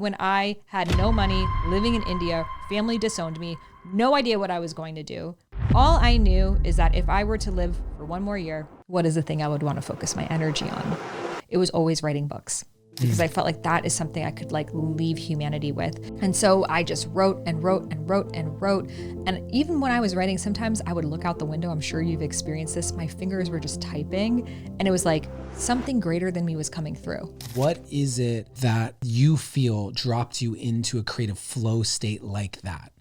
when I had no money, living in India, family disowned me, no idea what I was going to do. All I knew is that if I were to live for one more year, what is the thing I would want to focus my energy on? It was always writing books, because I felt like that is something I could like leave humanity with. And so I just wrote and wrote and wrote and wrote. And even when I was writing, sometimes I would look out the window. I'm sure you've experienced this. My fingers were just typing, and it was like something greater than me was coming through. What is it that you feel dropped you into a creative flow state like that?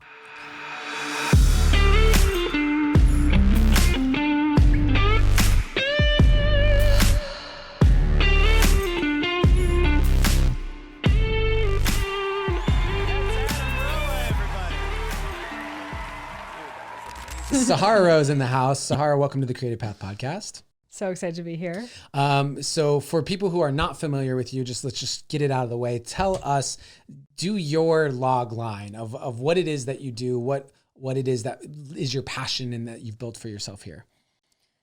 Sahara Rose in the house. Sahara, welcome to the Creative Path Podcast. So excited to be here. So for people who are not familiar with you, let's just get it out of the way. Tell us, do your log line of what it is that you do, what it is that is your passion and that you've built for yourself here.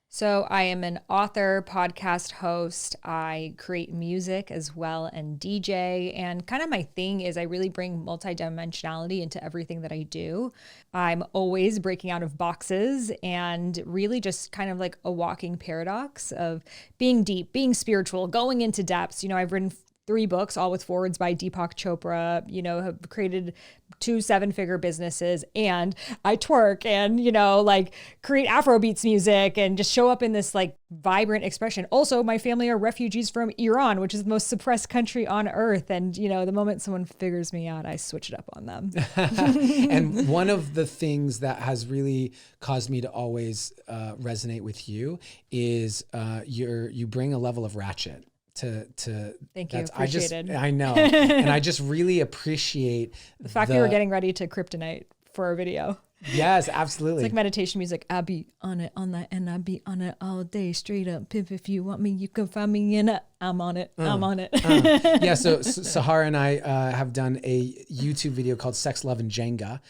So I am an author, podcast host. I create music as well and DJ. And kind of my thing is I really bring multidimensionality into everything that I do. I'm always breaking out of boxes and really just kind of like a walking paradox of being deep, being spiritual, going into depths. You know, I've written 3 books, all with forwards by Deepak Chopra, you know, have created 2 7-figure businesses, and I twerk and, you know, like create Afrobeats music and just show up in this like vibrant expression. Also, my family are refugees from Iran, which is the most suppressed country on earth. And, you know, the moment someone figures me out, I switch it up on them. And one of the things that has really caused me to always resonate with you is you bring a level of ratchet. Thank you. Appreciated. I know. And I just really appreciate the fact that we're getting ready to Cryptonite for our video. Yes, absolutely. It's like meditation music. I'll be on it, and I'll be on it all day, straight up. Pimp, if you want me, you can find me in it. I'm on it. I'm on it. Yeah. So Sahara and I have done a YouTube video called Sex, Love, and Jenga,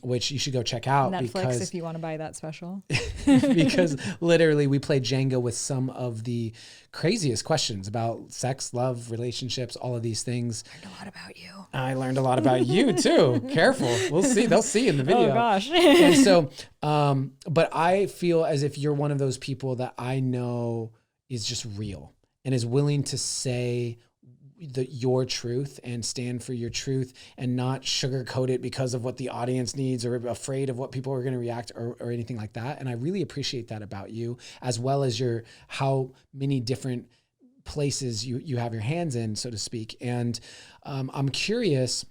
which you should go check out. Netflix, because if you want to buy that special. Because literally we played Jenga with some of the craziest questions about sex, love, relationships, all of these things. I learned a lot about you. I learned a lot about you too. Careful. We'll see. They'll see in the video. Oh gosh. And so, but I feel as if you're one of those people that I know is just real and is willing to say your truth and stand for your truth and not sugarcoat it because of what the audience needs or afraid of what people are going to react or anything like that. And I really appreciate that about you, as well as how many different places you have your hands in, so to speak. And I'm curious,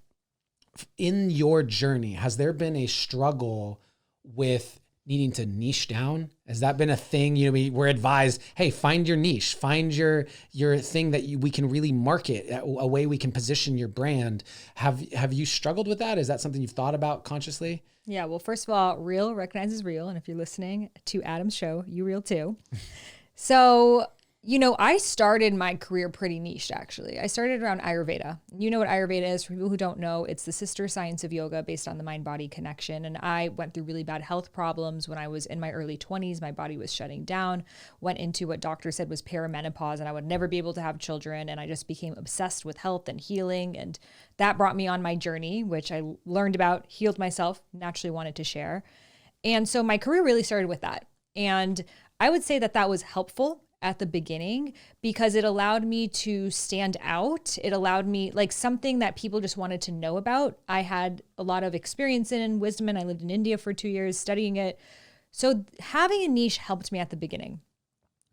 in your journey, has there been a struggle with needing to niche down? Has that been a thing? You know, we're advised, hey, find your niche, find your thing that we can really market, a way we can position your brand. Have you struggled with that? Is that something you've thought about consciously? Yeah. Well, first of all, real recognizes real. And if you're listening to Adam's show, you real too. So, you know, I started my career pretty niched, actually. I started around Ayurveda. You know what Ayurveda is. For people who don't know, it's the sister science of yoga based on the mind-body connection. And I went through really bad health problems when I was in my early 20s. My body was shutting down, went into what doctors said was perimenopause, and I would never be able to have children. And I just became obsessed with health and healing. And that brought me on my journey, which I learned about, healed myself, naturally wanted to share. And so my career really started with that. And I would say that that was helpful at the beginning because it allowed me to stand out. It allowed me, like, something that people just wanted to know about. I had a lot of experience in wisdom, and I lived in India for 2 years studying it. So having a niche helped me at the beginning.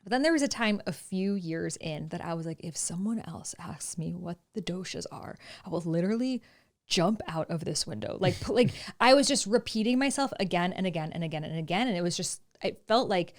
But then there was a time a few years in that I was like, if someone else asks me what the doshas are, I will literally jump out of this window. Like I was just repeating myself again and again and again and again. And it was just, it felt like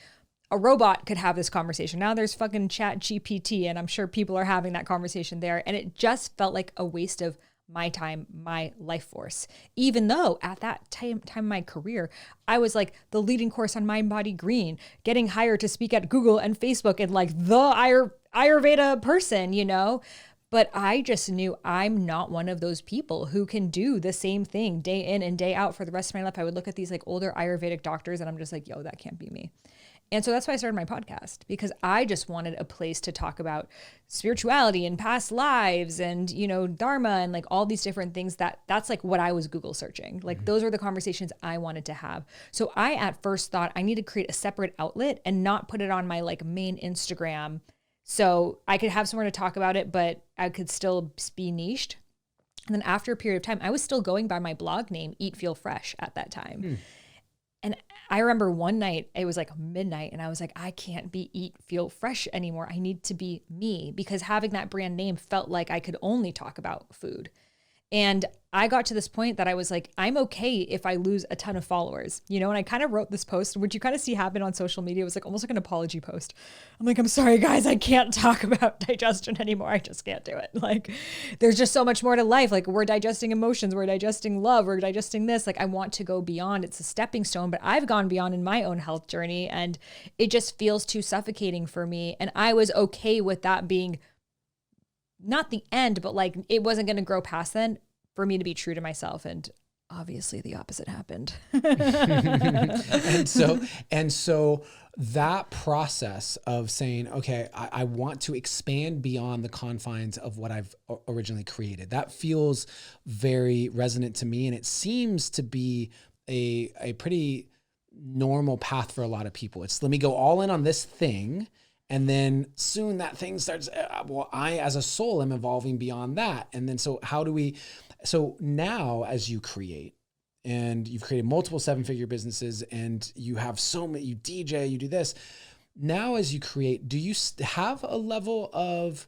a robot could have this conversation. Now there's fucking Chat GPT, and I'm sure people are having that conversation there. And it just felt like a waste of my time, my life force. Even though at that time in my career, I was like the leading course on Mind Body Green, getting hired to speak at Google and Facebook and like the Ayurveda person, you know? But I just knew I'm not one of those people who can do the same thing day in and day out for the rest of my life. I would look at these like older Ayurvedic doctors and I'm just like, yo, that can't be me. And so that's why I started my podcast, because I just wanted a place to talk about spirituality and past lives and, you know, dharma and like all these different things that's like what I was Google searching. Like those are the conversations I wanted to have. So I at first thought I need to create a separate outlet and not put it on my like main Instagram. So I could have somewhere to talk about it, but I could still be niched. And then after a period of time, I was still going by my blog name, Eat Feel Fresh at that time. And I remember one night, it was like midnight, and I was like, I can't be Eat Feel Fresh anymore. I need to be me, because having that brand name felt like I could only talk about food. And I got to this point that I was like, I'm okay if I lose a ton of followers, you know? And I kind of wrote this post, which you kind of see happen on social media. It was like almost like an apology post. I'm like, I'm sorry, guys, I can't talk about digestion anymore. I just can't do it. Like, there's just so much more to life. Like, we're digesting emotions, we're digesting love, we're digesting this. Like, I want to go beyond. It's a stepping stone, but I've gone beyond in my own health journey, and it just feels too suffocating for me. And I was okay with that being not the end, but like it wasn't going to grow past then for me to be true to myself. And obviously the opposite happened. and so that process of saying, okay, I want to expand beyond the confines of what I've originally created, that feels very resonant to me. And it seems to be a pretty normal path for a lot of people. It's, let me go all in on this thing. And then soon that thing starts, well, I as a soul am evolving beyond that. And then so now as you create, and you've created multiple 7-figure businesses, and you have so many, you DJ, you do this. Now as you create, do you have a level of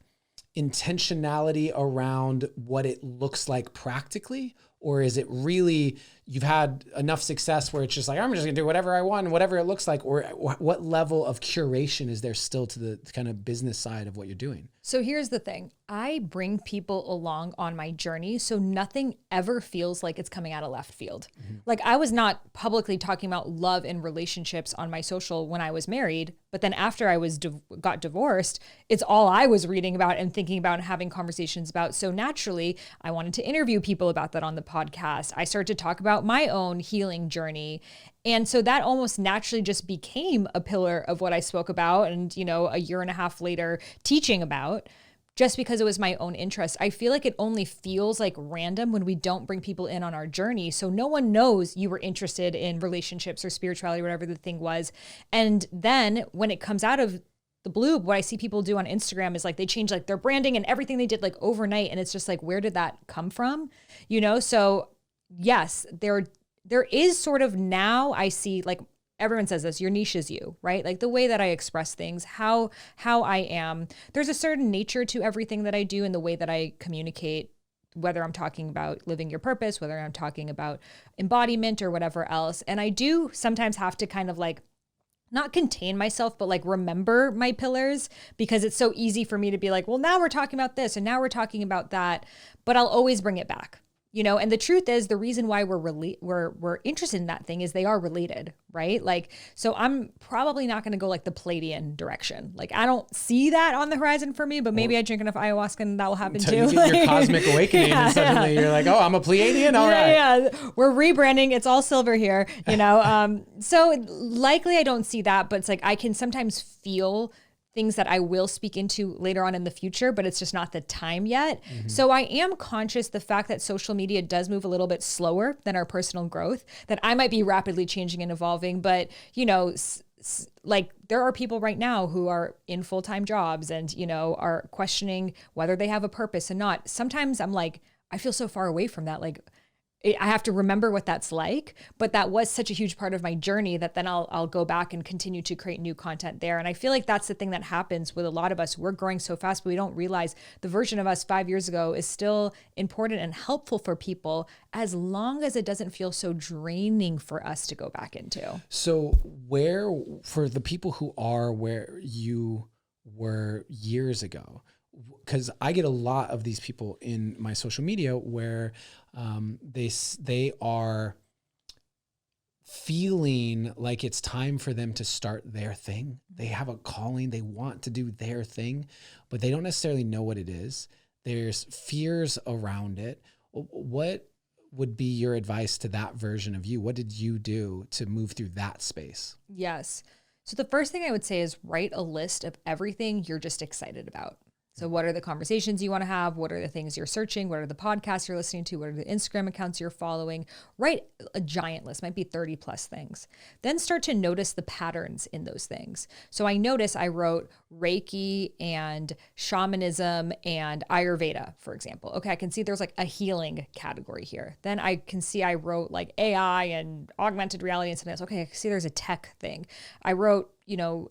intentionality around what it looks like practically? Or is it really, you've had enough success where it's just like, I'm just gonna do whatever I want, whatever it looks like? Or what level of curation is there still to the kind of business side of what you're doing? So here's the thing. I bring people along on my journey, so nothing ever feels like it's coming out of left field. Like, I was not publicly talking about love and relationships on my social when I was married, but then after I was got divorced, it's all I was reading about and thinking about and having conversations about. So naturally, I wanted to interview people about that on the podcast. I started to talk about my own healing journey. And so that almost naturally just became a pillar of what I spoke about, and, you know, a year and a half later teaching about, just because it was my own interest. I feel like it only feels like random when we don't bring people in on our journey. So no one knows you were interested in relationships or spirituality, whatever the thing was. And then when it comes out of the blue, what I see people do on Instagram is like they change like their branding and everything they did like overnight. And it's just like, where did that come from? You know? So yes, there is sort of, now I see, like, everyone says this, your niche is you, right? Like the way that I express things, how I am, there's a certain nature to everything that I do and the way that I communicate, whether I'm talking about living your purpose, whether I'm talking about embodiment or whatever else. And I do sometimes have to kind of like, not contain myself, but like remember my pillars, because it's so easy for me to be like, well, now we're talking about this and now we're talking about that, but I'll always bring it back. You know, and the truth is, the reason why we're interested in that thing is they are related, right? Like, so I'm probably not going to go like the Palladian direction. Like, I don't see that on the horizon for me, but maybe I drink enough ayahuasca and that will happen too. You get your cosmic awakening, and suddenly you're like, oh, I'm a Pleiadian. All right. Yeah, we're rebranding. It's all silver here, you know? So likely I don't see that, but it's like, I can sometimes feel things that I will speak into later on in the future, but it's just not the time yet. So I am conscious the fact that social media does move a little bit slower than our personal growth, that I might be rapidly changing and evolving, but you know, like there are people right now who are in full-time jobs and, you know, are questioning whether they have a purpose and not. Sometimes I'm like, I feel so far away from that. Like, I have to remember what that's like, but that was such a huge part of my journey that then I'll go back and continue to create new content there. And I feel like that's the thing that happens with a lot of us. We're growing so fast, but we don't realize the version of us 5 years ago is still important and helpful for people, as long as it doesn't feel so draining for us to go back into. So where, for the people who are where you were years ago, because I get a lot of these people in my social media where they are feeling like it's time for them to start their thing. They have a calling, they want to do their thing, but they don't necessarily know what it is. There's fears around it. What would be your advice to that version of you? What did you do to move through that space? Yes. So the first thing I would say is write a list of everything you're just excited about. So what are the conversations you want to have? What are the things you're searching? What are the podcasts you're listening to? What are the Instagram accounts you're following? Write a giant list, might be 30 plus things. Then start to notice the patterns in those things. So I wrote Reiki and shamanism and Ayurveda, for example. Okay, I can see there's like a healing category here. Then I can see I wrote like AI and augmented reality and something else. Okay, I can see there's a tech thing. I wrote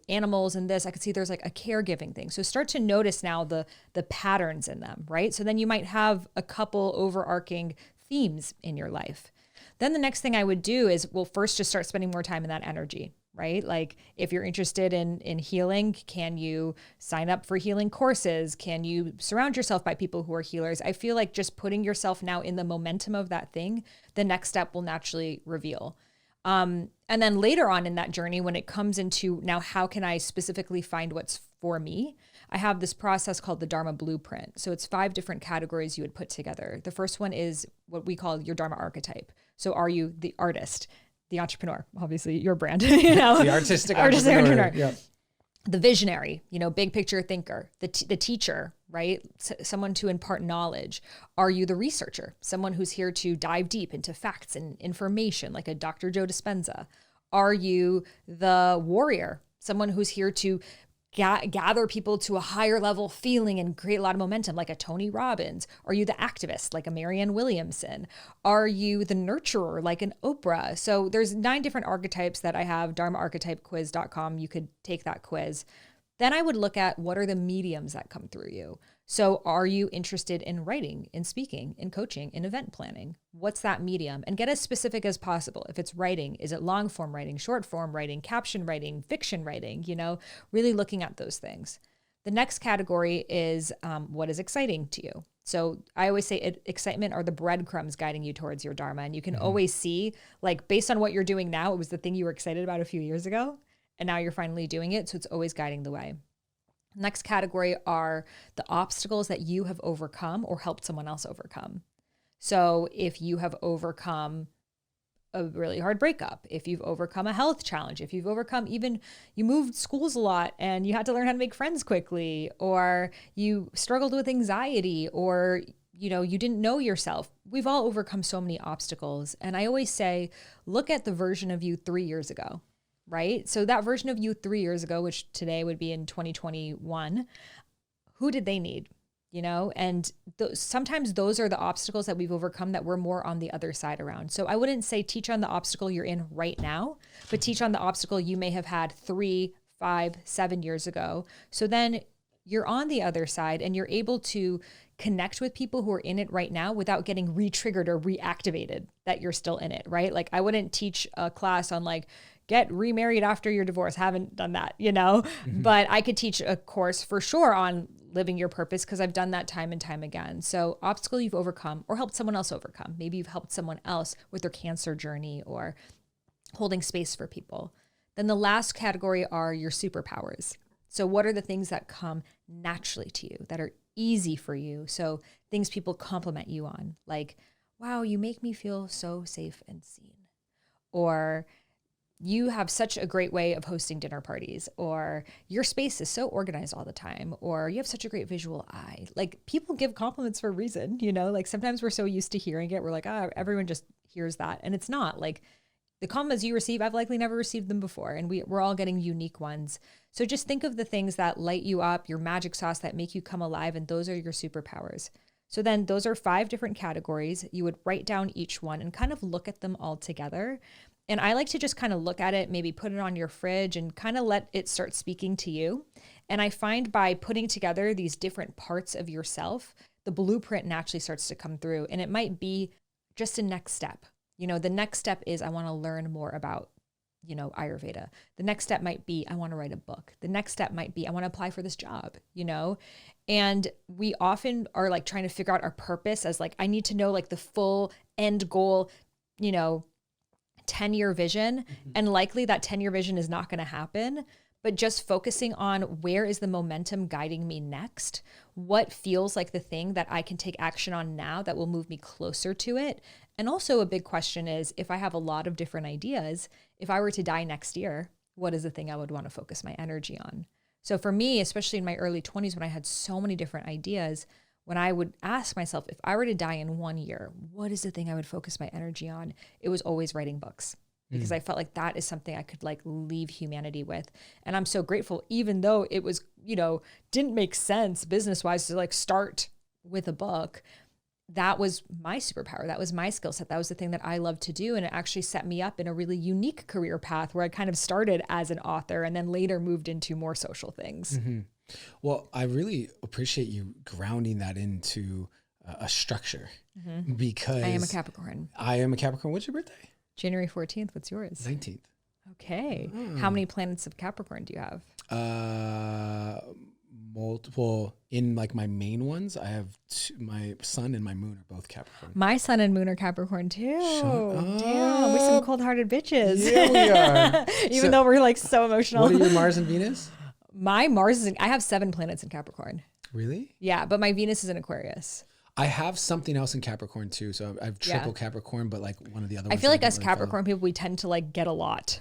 animals and this. I could see there's like a caregiving thing. So start to notice now the patterns in them, right? So then you might have a couple overarching themes in your life. Then the next thing I would do is, first just start spending more time in that energy, right? Like if you're interested in healing, can you sign up for healing courses? Can you surround yourself by people who are healers? I feel like just putting yourself now in the momentum of that thing, the next step will naturally reveal. And then later on in that journey, when it comes into now, how can I specifically find what's for me? I have this process called the Dharma Blueprint. So it's 5 different categories you would put together. The first one is what we call your Dharma archetype. So are you the artist, the entrepreneur, obviously your brand, the artistic entrepreneur. Yep. The visionary, big picture thinker, the teacher, right? Someone to impart knowledge. Are you the researcher? Someone who's here to dive deep into facts and information, like a Dr. Joe Dispenza. Are you the warrior? Someone who's here to gather people to a higher level feeling and create a lot of momentum, like a Tony Robbins? Are you the activist, like a Marianne Williamson? Are you the nurturer, like an Oprah? So there's 9 different archetypes that I have, dharmaarchetypequiz.com. You could take that quiz. Then I would look at what are the mediums that come through you. So are you interested in writing, in speaking, in coaching, in event planning? What's that medium? And get as specific as possible. If it's writing, is it long form writing, short form writing, caption writing, fiction writing, really looking at those things. The next category is what is exciting to you. So I always say excitement are the breadcrumbs guiding you towards your Dharma. And you can always see, like based on what you're doing now, it was the thing you were excited about a few years ago. And now you're finally doing it. So it's always guiding the way. Next category are the obstacles that you have overcome or helped someone else overcome. So if you have overcome a really hard breakup, if you've overcome a health challenge, if you've overcome even you moved schools a lot and you had to learn how to make friends quickly, or you struggled with anxiety, or you didn't know yourself. We've all overcome so many obstacles. And I always say, look at the version of you 3 years ago. Right? So that version of you 3 years ago, which today would be in 2021, who did they need? And sometimes those are the obstacles that we've overcome that we're more on the other side around. So I wouldn't say teach on the obstacle you're in right now, but teach on the obstacle you may have had 3, 5, 7 years ago. So then you're on the other side and you're able to connect with people who are in it right now without getting re-triggered or reactivated that you're still in it, right? Like I wouldn't teach a class on like, get remarried after your divorce. Haven't done that, but I could teach a course for sure on living your purpose because I've done that time and time again. So obstacle you've overcome or helped someone else overcome. Maybe you've helped someone else with their cancer journey or holding space for people. Then the last category are your superpowers. So what are the things that come naturally to you that are easy for you? So things people compliment you on, like, wow, you make me feel so safe and seen. Or you have such a great way of hosting dinner parties, or your space is so organized all the time, or you have such a great visual eye. Like people give compliments for a reason, like sometimes we're so used to hearing it. We're like, everyone just hears that. And it's not like the compliments you receive, I've likely never received them before. And we're all getting unique ones. So just think of the things that light you up, your magic sauce that make you come alive. And those are your superpowers. So then those are 5 different categories. You would write down each one and kind of look at them all together. And I like to just kind of look at it, maybe put it on your fridge and kind of let it start speaking to you. And I find by putting together these different parts of yourself, the blueprint naturally starts to come through. And it might be just a next step. The next step is I want to learn more about, Ayurveda. The next step might be I want to write a book. The next step might be I want to apply for this job, And we often are like trying to figure out our purpose as like, I need to know like the full end goal, 10-year vision. And likely that 10-year vision is not going to happen, but just focusing on where is the momentum guiding me next? What feels like the thing that I can take action on now that will move me closer to it? And also a big question is, if I have a lot of different ideas, if I were to die next year, what is the thing I would want to focus my energy on? So for me, especially in my early 20s, when I had so many different ideas, when I would ask myself, if I were to die in 1 year, what is the thing I would focus my energy on? It was always writing books, because I felt like that is something I could like leave humanity with. And I'm so grateful, even though it was, you know, didn't make sense business-wise to like start with a book. That was my superpower. That was my skill set. That was the thing that I loved to do. And it actually set me up in a really unique career path where I kind of started as an author and then later moved into more social things. Mm-hmm. Well, I really appreciate you grounding that into a structure, because I am a Capricorn. What's your birthday? January 14th. What's yours? 19th. Okay. How many planets of Capricorn do you have? Multiple. In like my main ones, I have my sun and my moon are both Capricorn. My sun and moon are Capricorn too. Shut Damn, we're some cold-hearted bitches. Yeah, we are. Even though we're like so emotional. What are your Mars and Venus? My Mars is I have 7 planets in Capricorn. Really? Yeah, but my Venus is in Aquarius. I have something else in Capricorn too. So I have triple Capricorn, but like one of the other ones. I feel like us Capricorn people, we tend to like get a lot.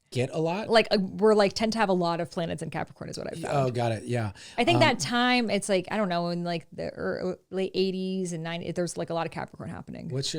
Get a lot? Like we're like tend to have a lot of planets in Capricorn is what I found. Oh, got it. Yeah. I think that time it's like, I don't know, in like the late 80s and 90s, there's like a lot of Capricorn happening. What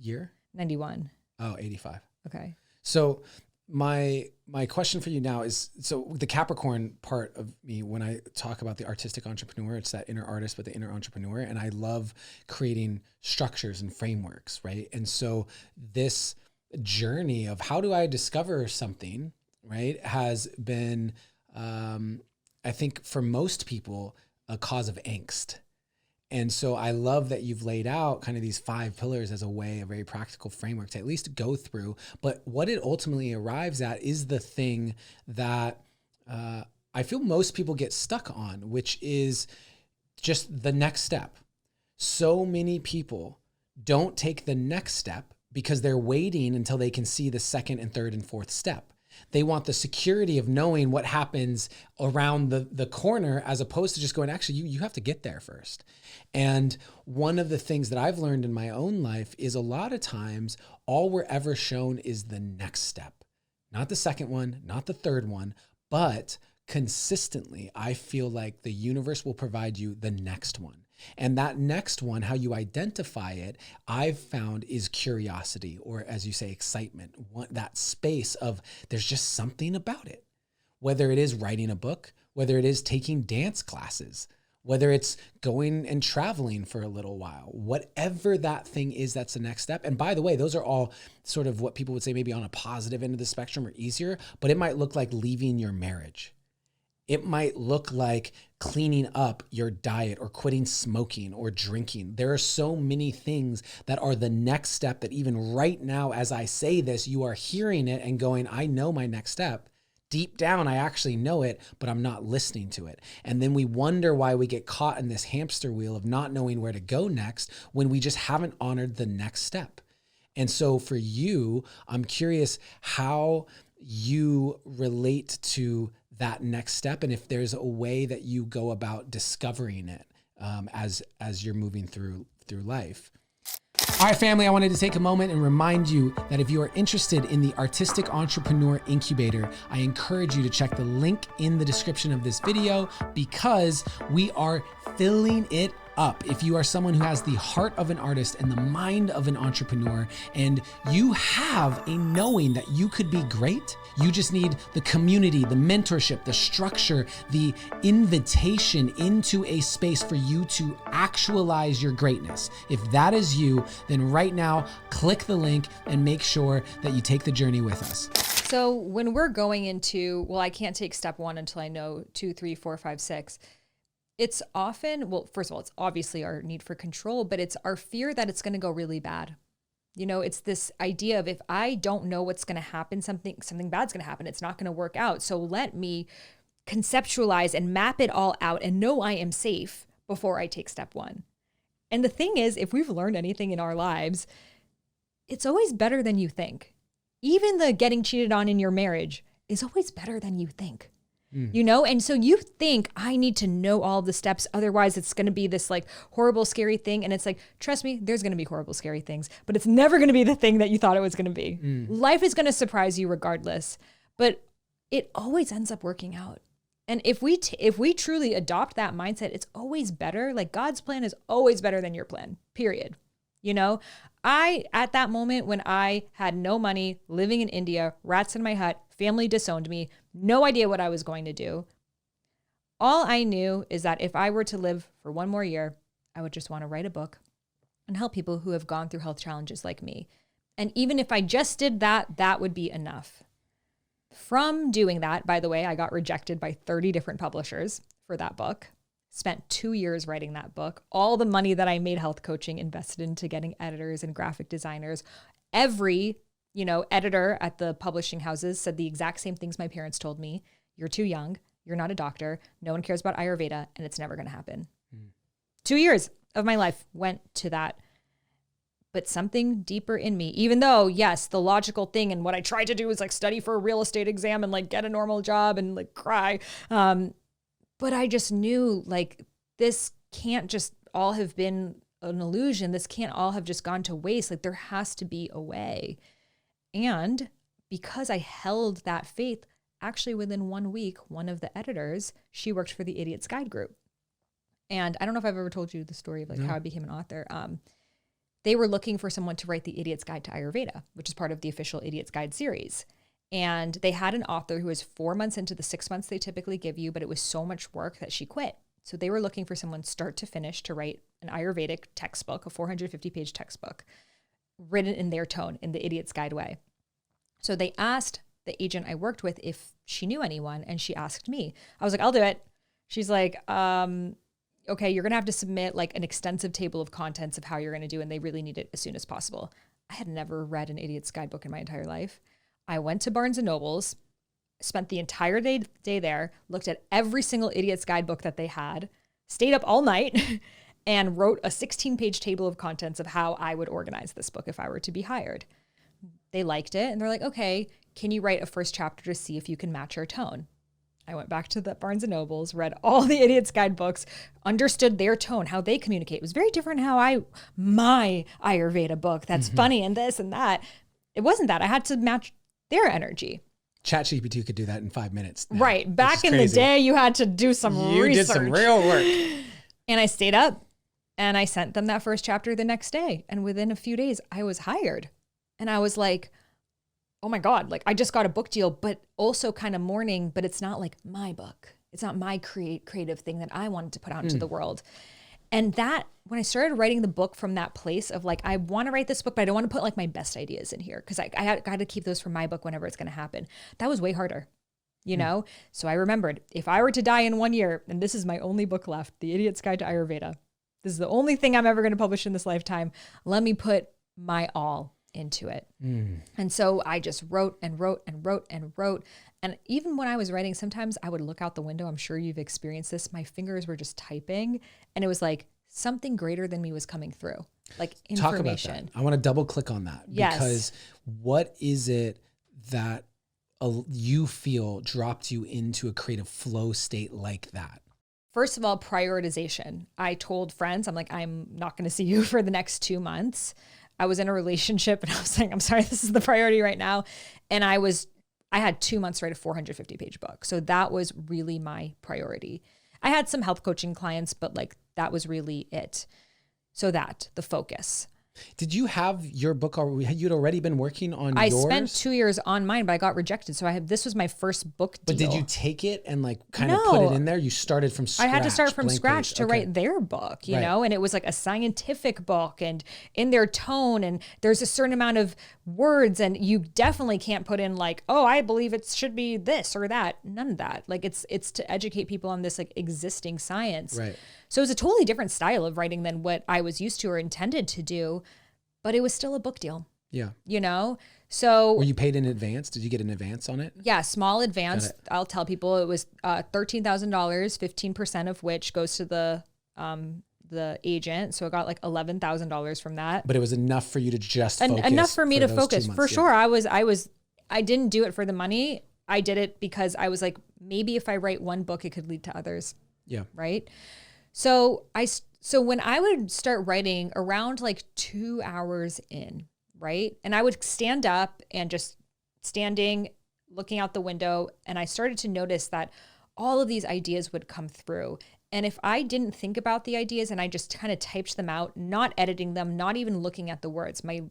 year? 91. Oh, 85. Okay. So my question for you now is, so the Capricorn part of me, when I talk about the artistic entrepreneur, it's that inner artist, but the inner entrepreneur. And I love creating structures and frameworks, right? And so this journey of how do I discover something, right, has been, I think for most people, a cause of angst. And so I love that you've laid out kind of these 5 pillars as a way, a very practical framework to at least go through. But what it ultimately arrives at is the thing that I feel most people get stuck on, which is just the next step. So many people don't take the next step because they're waiting until they can see the second and third and fourth step. They want the security of knowing what happens around the corner, as opposed to just going, actually, you have to get there first. And one of the things that I've learned in my own life is a lot of times all we're ever shown is the next step, not the second one, not the third one, but consistently, I feel like the universe will provide you the next one. And that next one, how you identify it, I've found is curiosity, or as you say, excitement. That space of there's just something about it. Whether it is writing a book, whether it is taking dance classes, whether it's going and traveling for a little while, whatever that thing is, that's the next step. And by the way, those are all sort of what people would say maybe on a positive end of the spectrum or easier, but it might look like leaving your marriage. It might look like cleaning up your diet or quitting smoking or drinking. There are so many things that are the next step that even right now, as I say this, you are hearing it and going, I know my next step. Deep down, I actually know it, but I'm not listening to it. And then we wonder why we get caught in this hamster wheel of not knowing where to go next when we just haven't honored the next step. And so for you, I'm curious how you relate to that next step, and if there's a way that you go about discovering it as you're moving through life. All right, family, I wanted to take a moment and remind you that if you are interested in the Artistic Entrepreneur Incubator, I encourage you to check the link in the description of this video, because we are filling it up. If you are someone who has the heart of an artist and the mind of an entrepreneur, and you have a knowing that you could be great, you just need the community, the mentorship, the structure, the invitation into a space for you to actualize your greatness. If that is you, then right now, click the link and make sure that you take the journey with us. So when we're going into, well, I can't take step 1 until I know 2, 3, 4, 5, 6. It's often, well, first of all, it's obviously our need for control, but it's our fear that it's going to go really bad. You know, it's this idea of, if I don't know what's going to happen, something bad's going to happen. It's not going to work out. So let me conceptualize and map it all out and know I am safe before I take step 1. And the thing is, if we've learned anything in our lives, it's always better than you think. Even the getting cheated on in your marriage is always better than you think. You know, and so you think, I need to know all the steps, otherwise it's going to be this like horrible, scary thing. And it's like, trust me, there's going to be horrible, scary things, but it's never going to be the thing that you thought it was going to be. Life is going to surprise you regardless. But it always ends up working out. And if we truly adopt that mindset, it's always better. Like God's plan is always better than your plan, period. You know, at that moment when I had no money, living in India, rats in my hut, family disowned me, no idea what I was going to do. All I knew is that if I were to live for one more year, I would just want to write a book and help people who have gone through health challenges like me. And even if I just did that, that would be enough. From doing that, by the way, I got rejected by 30 different publishers for that book. Spent 2 years writing that book. All the money that I made health coaching invested into getting editors and graphic designers. Every, editor at the publishing houses said the exact same things my parents told me. You're too young. You're not a doctor. No one cares about Ayurveda, and it's never going to happen. 2 years of my life went to that. But something deeper in me, even though, yes, the logical thing and what I tried to do was like study for a real estate exam and like get a normal job and like cry. But I just knew like this can't just all have been an illusion. This can't all have just gone to waste. Like there has to be a way. And because I held that faith, actually within 1 week, one of the editors, she worked for the Idiot's Guide group. And I don't know if I've ever told you the story of like how I became an author. They were looking for someone to write the Idiot's Guide to Ayurveda, which is part of the official Idiot's Guide series. And they had an author who was 4 months into the 6 months they typically give you, but it was so much work that she quit. So they were looking for someone start to finish to write an Ayurvedic textbook, a 450-page textbook, written in their tone, in the Idiot's Guide way. So they asked the agent I worked with if she knew anyone, and she asked me. I was like, I'll do it. She's like, okay, you're going to have to submit like an extensive table of contents of how you're going to do, and they really need it as soon as possible. I had never read an Idiot's Guidebook in my entire life. I went to Barnes & Noble's, spent the entire day there, looked at every single Idiot's Guidebook that they had, stayed up all night, and wrote a 16-page table of contents of how I would organize this book if I were to be hired. They liked it, and they're like, okay, can you write a first chapter to see if you can match our tone? I went back to the Barnes & Noble's, read all the Idiot's Guidebooks, understood their tone, how they communicate. It was very different my Ayurveda book that's funny and this and that. It wasn't that. I had to match their energy. ChatGPT could do that in 5 minutes. Now, right. Back in the day, you had to do some research. You did some real work. And I stayed up and I sent them that first chapter the next day. And within a few days, I was hired. And I was like, oh my God, like I just got a book deal, but also kind of mourning, but it's not like my book. It's not my creative thing that I wanted to put out into the world. And that, when I started writing the book from that place of like, I want to write this book, but I don't want to put like my best ideas in here because I got to keep those for my book whenever it's going to happen. That was way harder, you know? So I remembered if I were to die in 1 year, and this is my only book left, The Idiot's Guide to Ayurveda, this is the only thing I'm ever going to publish in this lifetime. Let me put my all into it. And so I just wrote and wrote and wrote and wrote. And even when I was writing, sometimes I would look out the window. I'm sure you've experienced this. My fingers were just typing and it was like something greater than me was coming through, like information. Talk about that. I want to double click on that because what is it that you feel dropped you into a creative flow state like that? First of all, prioritization. I told friends, I'm like, I'm not going to see you for the next 2 months. I was in a relationship and I was saying, I'm sorry, this is the priority right now. And I had 2 months to write a 450-page book. So that was really my priority. I had some health coaching clients, but like that was really it. So the focus. Did you have your book already? You'd already been working on yours? I spent 2 years on mine, but I got rejected. So this was my first book deal. But did you take it and like kind of put it in there? You started from scratch. I had to start from scratch to write their book, you know, and it was like a scientific book and in their tone. And there's a certain amount of words and you definitely can't put in like, oh, I believe it should be this or that. None of that. Like it's to educate people on this like existing science. Right. So it was a totally different style of writing than what I was used to or intended to do, but it was still a book deal. Yeah. You know? So were you paid in advance? Did you get an advance on it? Yeah, small advance. I'll tell people it was $13,000, 15% of which goes to the agent. So I got like $11,000 from that. But it was enough for you to just focus. Enough for me to focus. For sure. I didn't do it for the money. I did it because I was like, maybe if I write one book, it could lead to others. Yeah. Right. So when I would start writing around like 2 hours in, right? And I would stand up and just standing, looking out the window, and I started to notice that all of these ideas would come through. And if I didn't think about the ideas and I just kind of typed them out, not editing them, not even looking at the words, my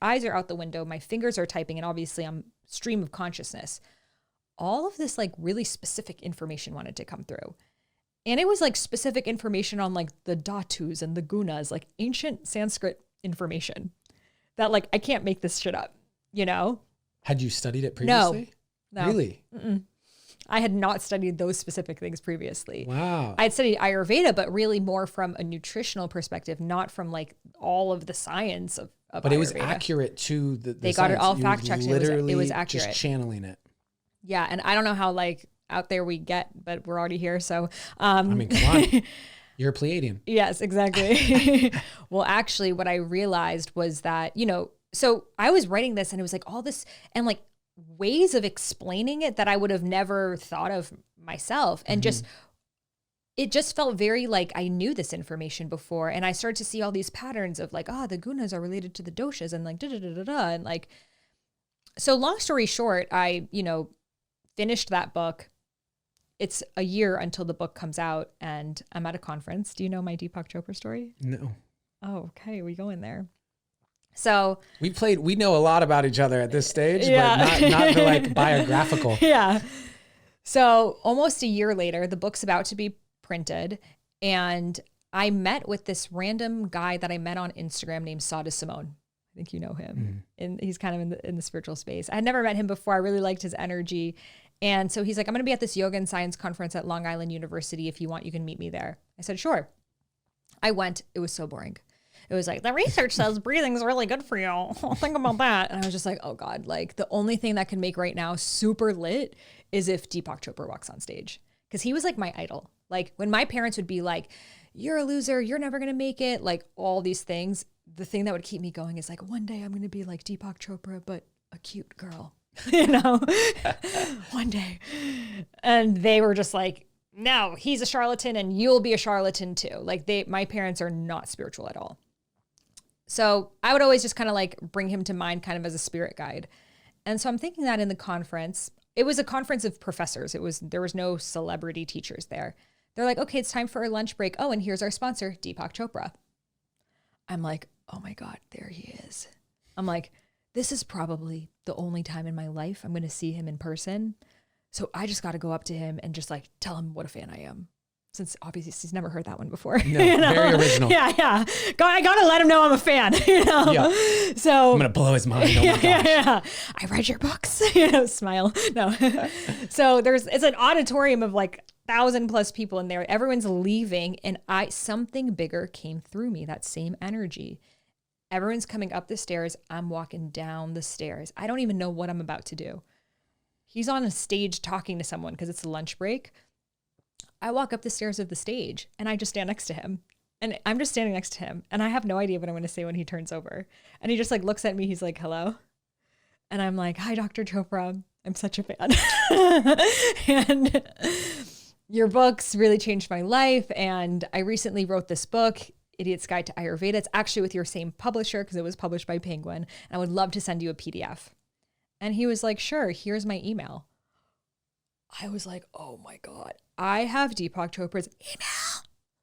eyes are out the window, my fingers are typing, and obviously I'm stream of consciousness. All of this like really specific information wanted to come through. And it was like specific information on like the dhatus and the gunas, like ancient Sanskrit information that like, I can't make this shit up, you know? Had you studied it previously? No. Really? Mm-mm. I had not studied those specific things previously. Wow. I had studied Ayurveda, but really more from a nutritional perspective, not from like all of the science of But Ayurveda. It was accurate to the They science. got it all fact checked. Literally It was accurate. Just channeling it. Yeah. And I don't know how like out there we get, but we're already here. So, I mean, come on. You're a Pleiadian. Yes, exactly. Well, actually what I realized was that, you know, so I was writing this and it was like all this and like ways of explaining it that I would have never thought of myself. And just, it just felt very like I knew this information before. And I started to see all these patterns of like, the gunas are related to the doshas and like, and like, so long story short, I, you know, finished that book. It's a year until the book comes out and I'm at a conference. Do you know my Deepak Chopra story? No. Oh, okay. We go in there. So we know a lot about each other at this stage, yeah. but not the like biographical. Yeah. So almost a year later, the book's about to be printed. And I met with this random guy that I met on Instagram named Sada Simone. I think you know him. And he's kind of in the spiritual space. I had never met him before. I really liked his energy. And so he's like, I'm going to be at this yoga and science conference at Long Island University. If you want, you can meet me there. I said, sure. I went. It was so boring. It was like, the research says breathing is really good for you. Think about that. And I was just like, oh God, like the only thing that can make right now super lit is if Deepak Chopra walks on stage. Because he was like my idol. Like when my parents would be like, you're a loser, you're never going to make it, like all these things. The thing that would keep me going is like, one day I'm going to be like Deepak Chopra, but a cute girl, you know, one day. And they were just like, no, he's a charlatan and you'll be a charlatan too. Like my parents are not spiritual at all. So I would always just kind of like bring him to mind kind of as a spirit guide. And so I'm thinking that in the conference, it was a conference of professors. There was no celebrity teachers there. They're like, okay, it's time for our lunch break. Oh, and here's our sponsor, Deepak Chopra. I'm like, oh my God, there he is. I'm like, this is probably the only time in my life I'm going to see him in person. So I just got to go up to him and just like tell him what a fan I am. Since obviously he's never heard that one before. No, you know? Very original. Yeah. I got to let him know I'm a fan, you know? Yeah. So I'm going to blow his mind. Oh my gosh. Yeah. I read your books, you know, smile. No. So it's an auditorium of like 1,000+ people in there. Everyone's leaving and something bigger came through me, that same energy. Everyone's coming up the stairs. I'm walking down the stairs. I don't even know what I'm about to do. He's on a stage talking to someone because it's a lunch break. I walk up the stairs of the stage and I just stand next to him and I'm just standing next to him and I have no idea what I'm going to say when he turns over. And he just like looks at me. He's like, hello. And I'm like, hi, Dr. Chopra. I'm such a fan. And your books really changed my life. And I recently wrote this book, Idiot's Guide to Ayurveda. It's actually with your same publisher because it was published by Penguin. And I would love to send you a PDF. And he was like, sure, here's my email. I was like, oh my God, I have Deepak Chopra's email.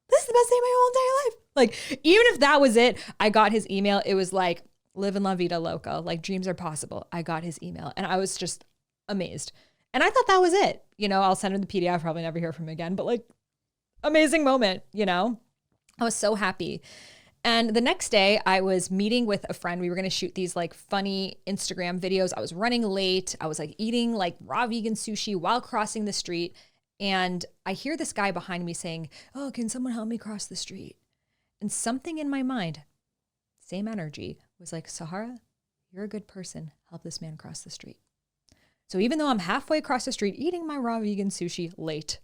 This is the best day of my whole entire life. Like, even if that was it, I got his email. It was like, live in la vida loca, like dreams are possible. I got his email and I was just amazed. And I thought that was it. You know, I'll send him the PDF, probably never hear from him again, but like amazing moment, you know? I was so happy. And the next day I was meeting with a friend. We were going to shoot these like funny Instagram videos. I was running late. I was like eating like raw vegan sushi while crossing the street. And I hear this guy behind me saying, oh, can someone help me cross the street? And something in my mind, same energy, was like, Sahara, you're a good person. Help this man cross the street. So even though I'm halfway across the street eating my raw vegan sushi late,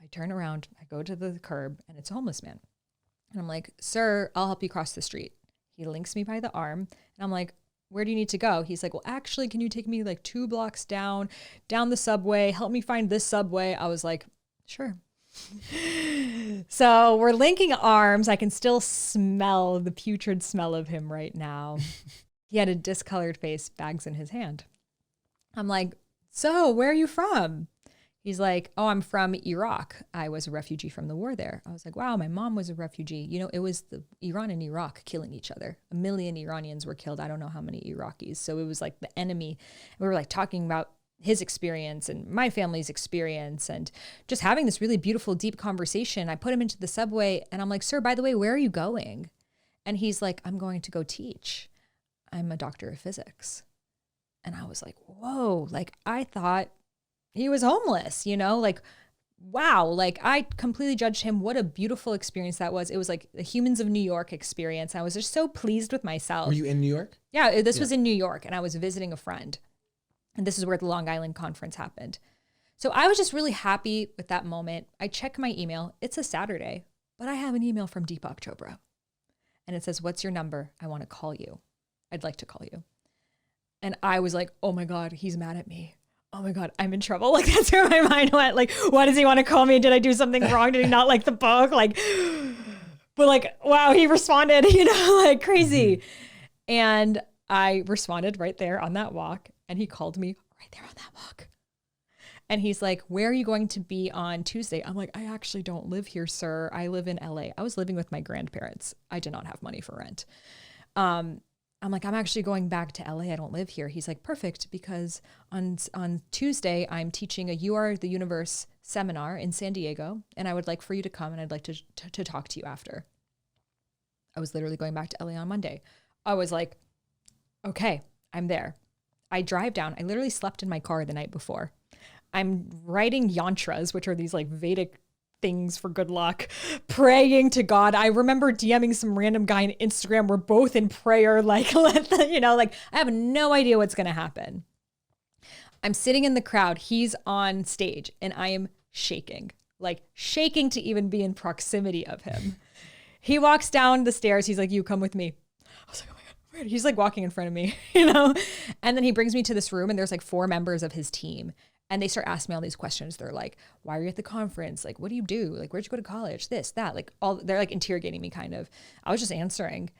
I turn around, I go to the curb and it's a homeless man. And I'm like, sir, I'll help you cross the street. He links me by the arm and I'm like, where do you need to go? He's like, well, actually, can you take me like 2 blocks down the subway, help me find this subway? I was like, sure. So we're linking arms. I can still smell the putrid smell of him right now. He had a discolored face, bags in his hand. I'm like, so where are you from? He's like, oh, I'm from Iraq. I was a refugee from the war there. I was like, wow, my mom was a refugee. You know, it was the Iran and Iraq killing each other. 1 million Iranians were killed. I don't know how many Iraqis. So it was like the enemy. We were like talking about his experience and my family's experience and just having this really beautiful, deep conversation. I put him into the subway and I'm like, sir, by the way, where are you going? And he's like, I'm going to go teach. I'm a doctor of physics. And I was like, whoa, like I thought he was homeless, you know, like, wow. Like I completely judged him. What a beautiful experience that was. It was like the Humans of New York experience. I was just so pleased with myself. Were you in New York? Yeah, this was in New York and I was visiting a friend. And this is where the Long Island conference happened. So I was just really happy with that moment. I check my email. It's a Saturday, but I have an email from Deepak Chopra. And it says, what's your number? I want to call you. I'd like to call you. And I was like, oh my God, he's mad at me. Oh my God, I'm in trouble. Like that's where my mind went. Like, why does he want to call me? Did I do something wrong? Did he not like the book? Like, but like, wow, he responded, you know, like crazy. And I responded right there on that walk. And he called me right there on that walk. And he's like, where are you going to be on Tuesday? I'm like, I actually don't live here, sir. I live in LA. I was living with my grandparents. I did not have money for rent. I'm like, I'm actually going back to LA. I don't live here. He's like, perfect, because on Tuesday, I'm teaching a You Are the Universe seminar in San Diego, and I would like for you to come, and I'd like to talk to you after. I was literally going back to LA on Monday. I was like, okay, I'm there. I drive down. I literally slept in my car the night before. I'm writing yantras, which are these like Vedic things for good luck, praying to God. I remember DMing some random guy on Instagram. We're both in prayer, like, you know, like I have no idea what's going to happen. I'm sitting in the crowd. He's on stage and I am shaking, like shaking to even be in proximity of him. He walks down the stairs. He's like, you come with me. I was like, oh my God. He's like walking in front of me, you know? And then he brings me to this room and there's like 4 members of his team. And they start asking me all these questions. They're like, why are you at the conference? Like, what do you do? Like, where'd you go to college? This, that, like all, they're like interrogating me kind of. I was just answering.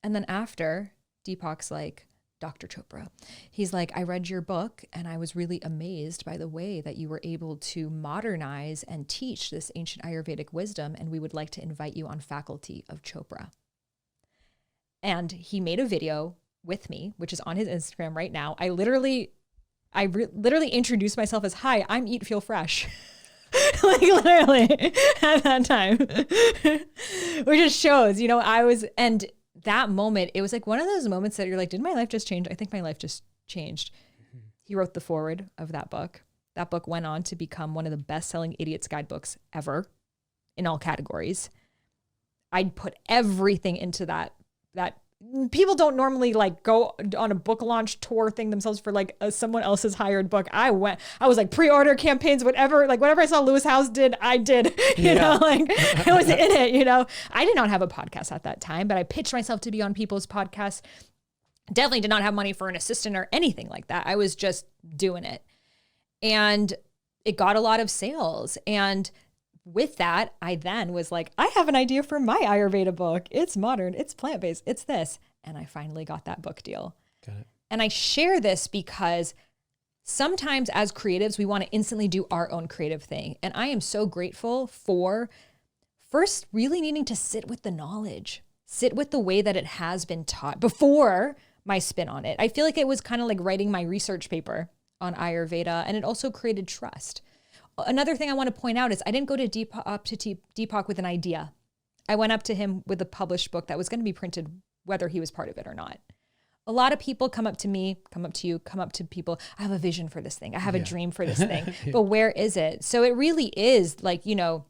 And then after, Deepak's like, Dr. Chopra, he's like, I read your book and I was really amazed by the way that you were able to modernize and teach this ancient Ayurvedic wisdom. And we would like to invite you on faculty of Chopra. And he made a video with me, which is on his Instagram right now. I literally introduced myself as, hi, I'm Eat Feel Fresh. Like literally at that time, which just shows, you know, and that moment, it was like one of those moments that you're like, did my life just change? I think my life just changed. Mm-hmm. He wrote the foreword of that book. That book went on to become one of the best-selling idiot's guidebooks ever in all categories. I put everything into that people don't normally like go on a book launch tour thing themselves for like someone else's hired book. I was like pre-order campaigns, whatever I saw Lewis Howes did, I did, you know, like I was in it, you know. I did not have a podcast at that time, but I pitched myself to be on people's podcasts. Definitely did not have money for an assistant or anything like that. I was just doing it. And it got a lot of sales. And with that, I then was like, I have an idea for my Ayurveda book. It's modern, it's plant-based, it's this. And I finally got that book deal. Got it. And I share this because sometimes as creatives, we want to instantly do our own creative thing. And I am so grateful for first really needing to sit with the knowledge, sit with the way that it has been taught before my spin on it. I feel like it was kind of like writing my research paper on Ayurveda, and it also created trust. Another thing I want to point out is I didn't go to Deepak with an idea. I went up to him with a published book that was going to be printed, whether he was part of it or not. A lot of people come up to me, come up to you, come up to people. I have a vision for this thing. I have a dream for this thing, but where is it? So it really is like, you know,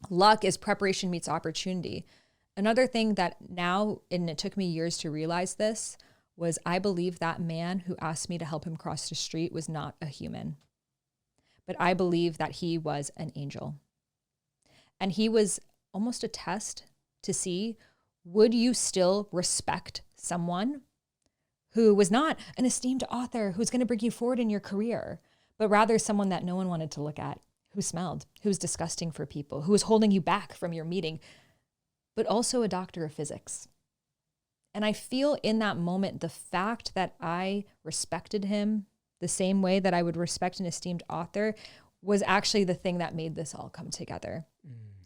luck is preparation meets opportunity. Another thing that now, and it took me years to realize this, was I believe that man who asked me to help him cross the street was not a human. But I believe that he was an angel. And he was almost a test to see, would you still respect someone who was not an esteemed author who's going to bring you forward in your career, but rather someone that no one wanted to look at, who smelled, who was disgusting for people, who was holding you back from your meeting, but also a doctor of physics. And I feel in that moment, the fact that I respected him, the same way that I would respect an esteemed author, was actually the thing that made this all come together.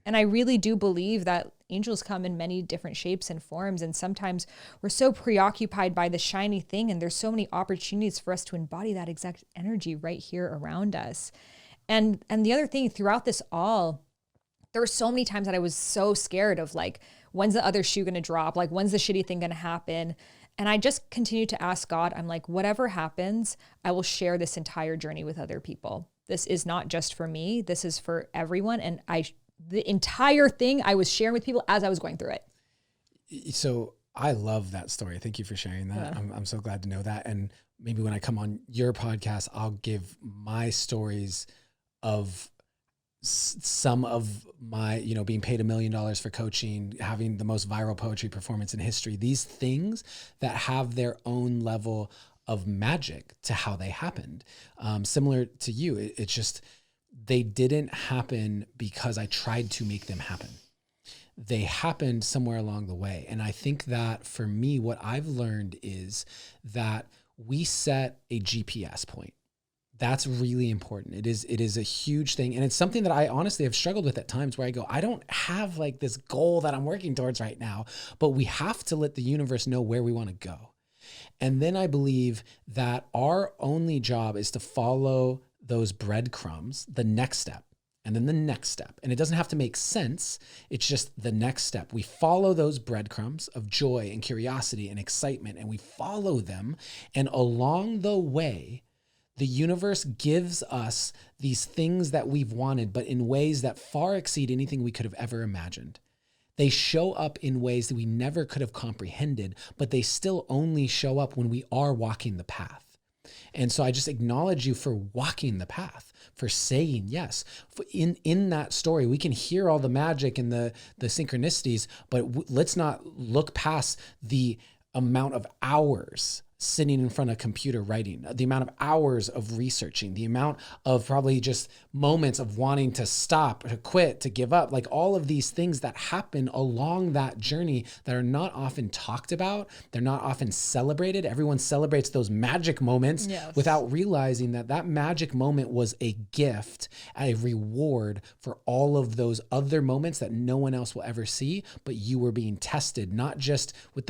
And I really do believe that angels come in many different shapes and forms. And sometimes we're so preoccupied by the shiny thing, and there's so many opportunities for us to embody that exact energy right here around us. And the other thing throughout this all, there were so many times that I was so scared of like, when's the other shoe going to drop? Like, when's the shitty thing going to happen? And I just continued to ask God, I'm like, whatever happens, I will share this entire journey with other people. This is not just for me. This is for everyone. And the entire thing I was sharing with people as I was going through it. So I love that story. Thank you for sharing that. Yeah. I'm so glad to know that. And maybe when I come on your podcast, I'll give my stories of some of my, being paid $1 million for coaching, having the most viral poetry performance in history, these things that have their own level of magic to how they happened. Similar to you, it's just, they didn't happen because I tried to make them happen. They happened somewhere along the way. And I think that for me, what I've learned is that we set a GPS point. That's really important. It is a huge thing. And it's something that I honestly have struggled with at times, where I go, I don't have like this goal that I'm working towards right now, but we have to let the universe know where we want to go. And then I believe that our only job is to follow those breadcrumbs, the next step, and then the next step. And it doesn't have to make sense. It's just the next step. We follow those breadcrumbs of joy and curiosity and excitement, and we follow them. And along the way, the universe gives us these things that we've wanted, but in ways that far exceed anything we could have ever imagined. They show up in ways that we never could have comprehended, but they still only show up when we are walking the path. And so I just acknowledge you for walking the path, for saying yes. In that story, we can hear all the magic and the synchronicities, but let's not look past the amount of hours sitting in front of a computer writing, the amount of hours of researching, the amount of probably just moments of wanting to stop, to quit, to give up, like all of these things that happen along that journey that are not often talked about. They're not often celebrated. Everyone celebrates those magic moments without realizing that that magic moment was a gift, a reward for all of those other moments that no one else will ever see, but you were being tested, not just with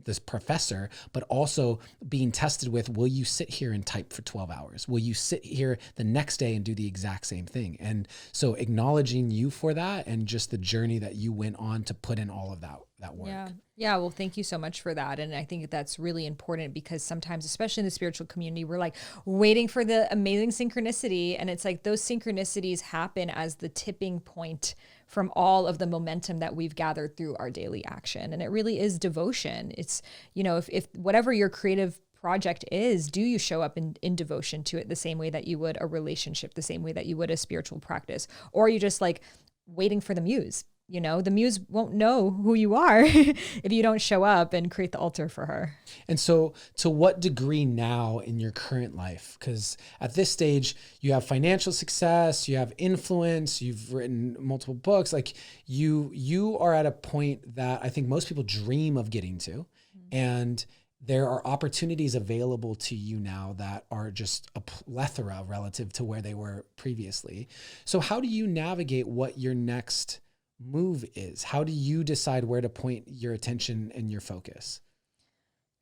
this professor, but also being tested with, will you sit here and type for 12 hours? Will you sit here the next day and do the exact same thing? And so acknowledging you for that, and just the journey that you went on to put in all of that work. Yeah. Well, thank you so much for that. And I think that's really important, because sometimes, especially in the spiritual community, we're like waiting for the amazing synchronicity. And it's like those synchronicities happen as the tipping point from all of the momentum that we've gathered through our daily action. And it really is devotion. It's, if whatever your creative project is, do you show up in devotion to it the same way that you would a relationship, the same way that you would a spiritual practice? Or are you just like waiting for the muse? The muse won't know who you are if you don't show up and create the altar for her. And so to what degree now in your current life? Because at this stage, you have financial success, you have influence, you've written multiple books. Like you are at a point that I think most people dream of getting to. Mm-hmm. And there are opportunities available to you now that are just a plethora relative to where they were previously. So how do you navigate what your next move is? How do you decide where to point your attention and your focus?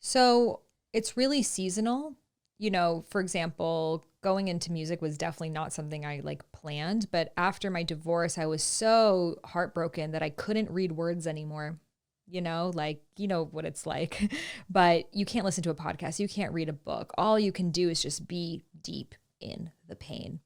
So it's really seasonal. For example, going into music was definitely not something I planned, but after my divorce, I was so heartbroken that I couldn't read words anymore. What it's like, but you can't listen to a podcast. You can't read a book. All you can do is just be deep in the pain.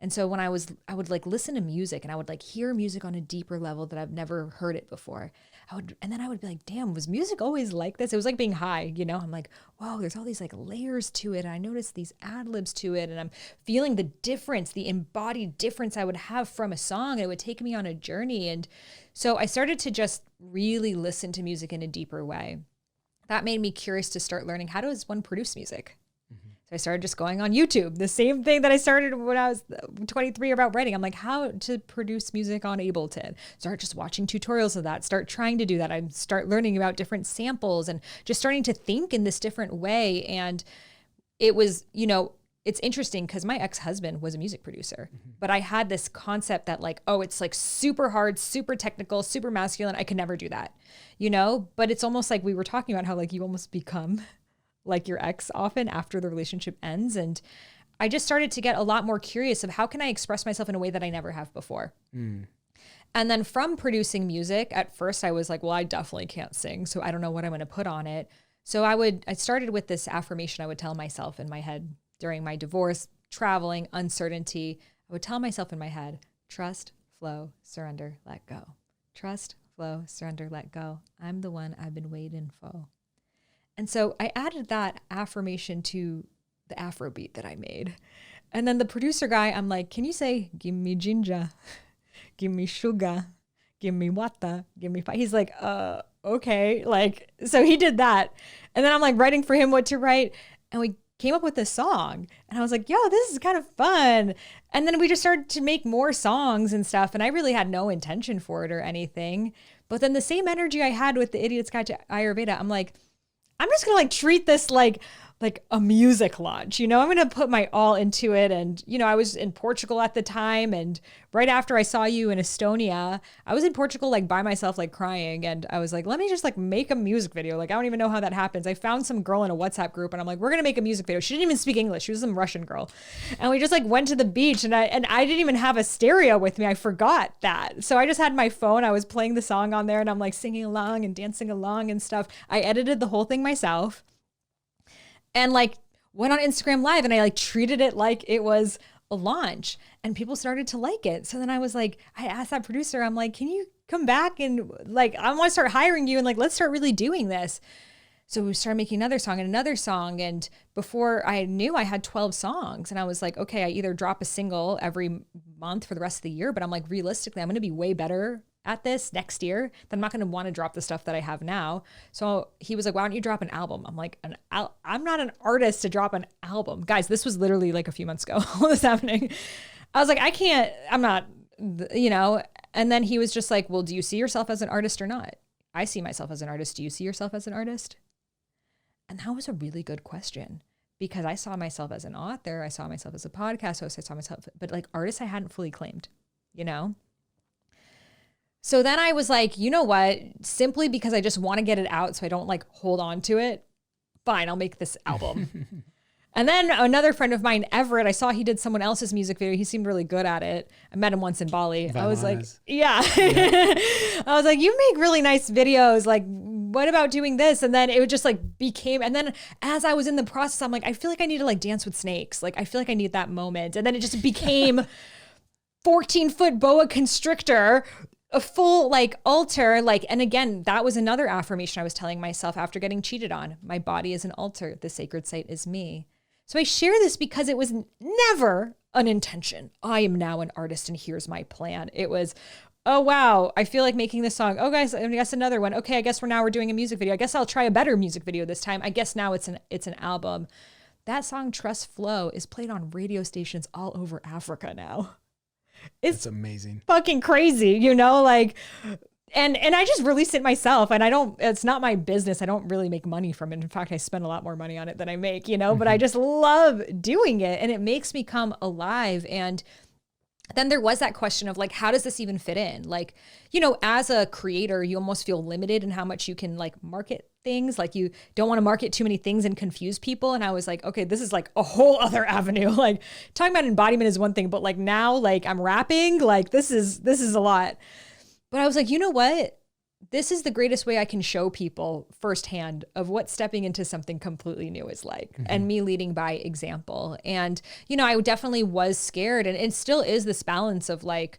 And so when I would listen to music, and I would hear music on a deeper level that I've never heard it before. And then I would be like, damn, was music always like this? It was like being high, I'm like, whoa, there's all these layers to it. And I noticed these ad libs to it, and I'm feeling the difference, the embodied difference I would have from a song. And it would take me on a journey. And so I started to just really listen to music in a deeper way. That made me curious to start learning, how does one produce music? So I started just going on YouTube, the same thing that I started when I was 23 about writing. I'm like, how to produce music on Ableton. Start just watching tutorials of that, start trying to do that. I start learning about different samples and just starting to think in this different way. And it was, it's interesting because my ex-husband was a music producer, but I had this concept that like, oh, it's like super hard, super technical, super masculine. I could never do that, you know? But it's almost like we were talking about how like you almost become like your ex often after the relationship ends. And I just started to get a lot more curious of how can I express myself in a way that I never have before. And then from producing music, at first I was like, well, I definitely can't sing, so I don't know what I'm going to put on it. So I started with this affirmation I would tell myself in my head during my divorce, traveling, uncertainty. I would tell myself in my head, trust, flow, surrender, let go. Trust, flow, surrender, let go. I'm the one I've been waiting for. And so I added that affirmation to the Afrobeat that I made. And then the producer guy, I'm like, can you say, give me ginger, give me sugar, give me water, give me fire? He's like, okay. Like, so he did that. And then I'm like writing for him what to write. And we came up with this song. And I was like, yo, this is kind of fun. And then we just started to make more songs and stuff. And I really had no intention for it or anything. But then the same energy I had with the Idiot's Guide to Ayurveda, I'm like, I'm just going to like treat this like a music launch, you know, I'm going to put my all into it. And, you know, I was in Portugal at the time. And right after I saw you in Estonia, I was in Portugal, like by myself, like crying. And I was like, let me just like make a music video. Like, I don't even know how that happens. I found some girl in a WhatsApp group and I'm like, we're going to make a music video. She didn't even speak English. She was some Russian girl. And we just like went to the beach and I didn't even have a stereo with me. I forgot that. So I just had my phone. I was playing the song on there and I'm like singing along and dancing along and stuff. I edited the whole thing myself. And like went on Instagram Live and I like treated it like it was a launch and people started to like it. So then I was like, I asked that producer, I'm like, can you come back and like, I want to start hiring you and like, let's start really doing this. So we started making another song and another song. And before I knew, I had 12 songs and I was like, okay, I either drop a single every month for the rest of the year, but I'm like, realistically, I'm going to be way better at this next year. Then I'm not going to want to drop the stuff that I have now. So he was like, why don't you drop an album? I'm like, I'm not an artist to drop an album. Guys, this was literally like a few months ago, all this happening. I was like, I'm not, you know, and then he was just like, well, do you see yourself as an artist or not? I see myself as an artist. Do you see yourself as an artist? And that was a really good question because I saw myself as an author. I saw myself as a podcast host. I saw myself, but like artists I hadn't fully claimed, you know? So then I was like, you know what? Simply because I just want to get it out so I don't like hold on to it. Fine, I'll make this album. And then another friend of mine, Everett, I saw he did someone else's music video. He seemed really good at it. I met him once in Bali. I was like, yeah. I was like, you make really nice videos. Like, what about doing this? And then it would just like became, and then as I was in the process, I'm like, I feel like I need to like dance with snakes. Like, I feel like I need that moment. And then it just became 14-foot boa constrictor, a full like altar, like, and again, that was another affirmation I was telling myself after getting cheated on. My body is an altar. The sacred site is me. So I share this because it was never an intention. I am now an artist and here's my plan. It was, oh, wow, I feel like making this song. Oh, guys, I guess another one. Okay, I guess we're doing a music video. I guess I'll try a better music video this time. I guess now it's an album. That song, Trust Flow, is played on radio stations all over Africa now. It's amazing. Fucking crazy, you know, like, and I just released it myself and it's not my business. I don't really make money from it. In fact, I spend a lot more money on it than I make, you know, but I just love doing it and it makes me come alive. And then there was that question of like, how does this even fit in? Like, you know, as a creator, you almost feel limited in how much you can like market things. Like you don't want to market too many things and confuse people. And I was like, okay, this is like a whole other avenue. Like talking about embodiment is one thing, but like now, like I'm rapping, like this is a lot. But I was like, you know what? This is the greatest way I can show people firsthand of what stepping into something completely new is like, and me leading by example. And, you know, I definitely was scared and it still is this balance of like,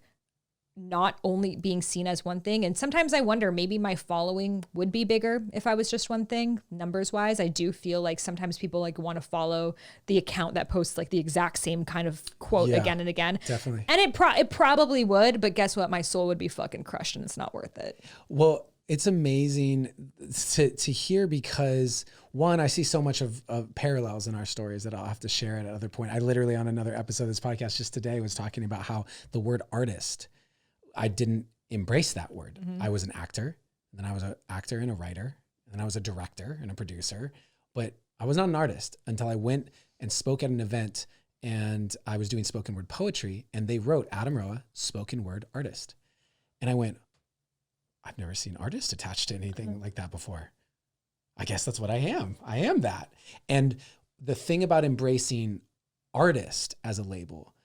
not only being seen as one thing. And sometimes I wonder, maybe my following would be bigger if I was just one thing, numbers wise. I do feel like sometimes people like want to follow the account that posts like the exact same kind of quote again and again. Definitely. And it probably would, but guess what? My soul would be fucking crushed and it's not worth it. Well, it's amazing to hear because one, I see so much of parallels in our stories that I'll have to share at another point. I literally on another episode of this podcast just today was talking about how the word artist, I didn't embrace that word. I was an actor, and then I was an actor and a writer, and then I was a director and a producer. But I was not an artist until I went and spoke at an event, and I was doing spoken word poetry, and they wrote Adam Roa, spoken word artist. And I went, I've never seen artist attached to anything like that before. I guess that's what I am. I am that. And the thing about embracing artist as a label,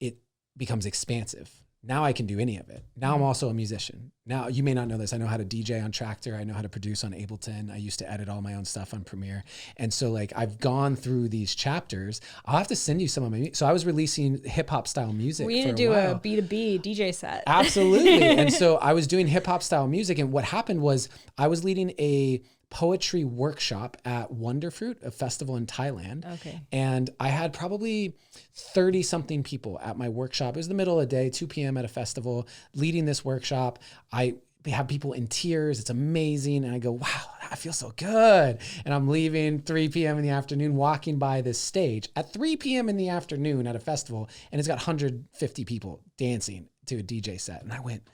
it becomes expansive. Now I can do any of it. Now I'm also a musician. Now, you may not know this. I know how to DJ on Tractor. I know how to produce on Ableton. I used to edit all my own stuff on Premiere. And so like I've gone through these chapters. I'll have to send you some of my music. So I was releasing hip hop style music. We need to do a B2B DJ set. Absolutely. And so I was doing hip hop style music. And what happened was I was leading a poetry workshop at Wonderfruit, a festival in Thailand. Okay. And I had probably 30 something people at my workshop. It was the middle of the day, 2 p.m. at a festival, leading this workshop. I have people in tears. It's amazing. And I go, wow, I feel so good. And I'm leaving 3 p.m. in the afternoon, walking by this stage at 3 p.m. in the afternoon at a festival. And it's got 150 people dancing to a DJ set. And I went,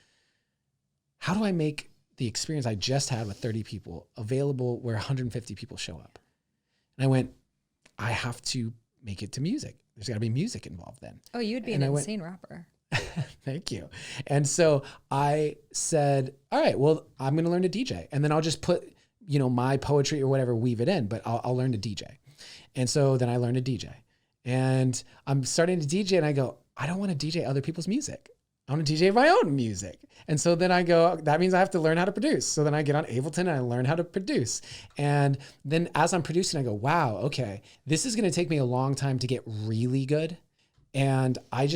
how do I make the experience I just had with 30 people available where 150 people show up? And I went, I have to make it to music. There's got to be music involved then. Oh, you'd be an insane rapper. Thank you. And so I said, all right, well, I'm going to learn to DJ, and then I'll just put, my poetry or whatever, weave it in, but I'll learn to DJ. And so then I learned to DJ, and I'm starting to DJ, and I go, I don't want to DJ other people's music. I want to DJ my own music. And so then I go, that means I have to learn how to produce. So then I get on Ableton and I learn how to produce. And then as I'm producing, I go, wow, okay, this is going to take me a long time to get really good. And I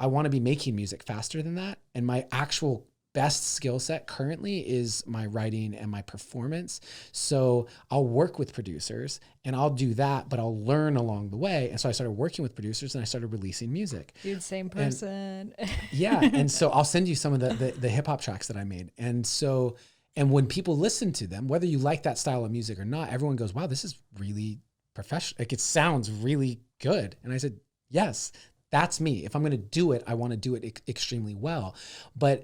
want to be making music faster than that. And my actual best skill set currently is my writing and my performance. So I'll work with producers and I'll do that, but I'll learn along the way. And so I started working with producers and I started releasing music. Dude, same person. Yeah. And so I'll send you some of the hip hop tracks that I made. And when people listen to them, whether you like that style of music or not, everyone goes, wow, this is really professional. Like, it sounds really good. And I said, yes, that's me. If I'm going to do it, I want to do it extremely well. But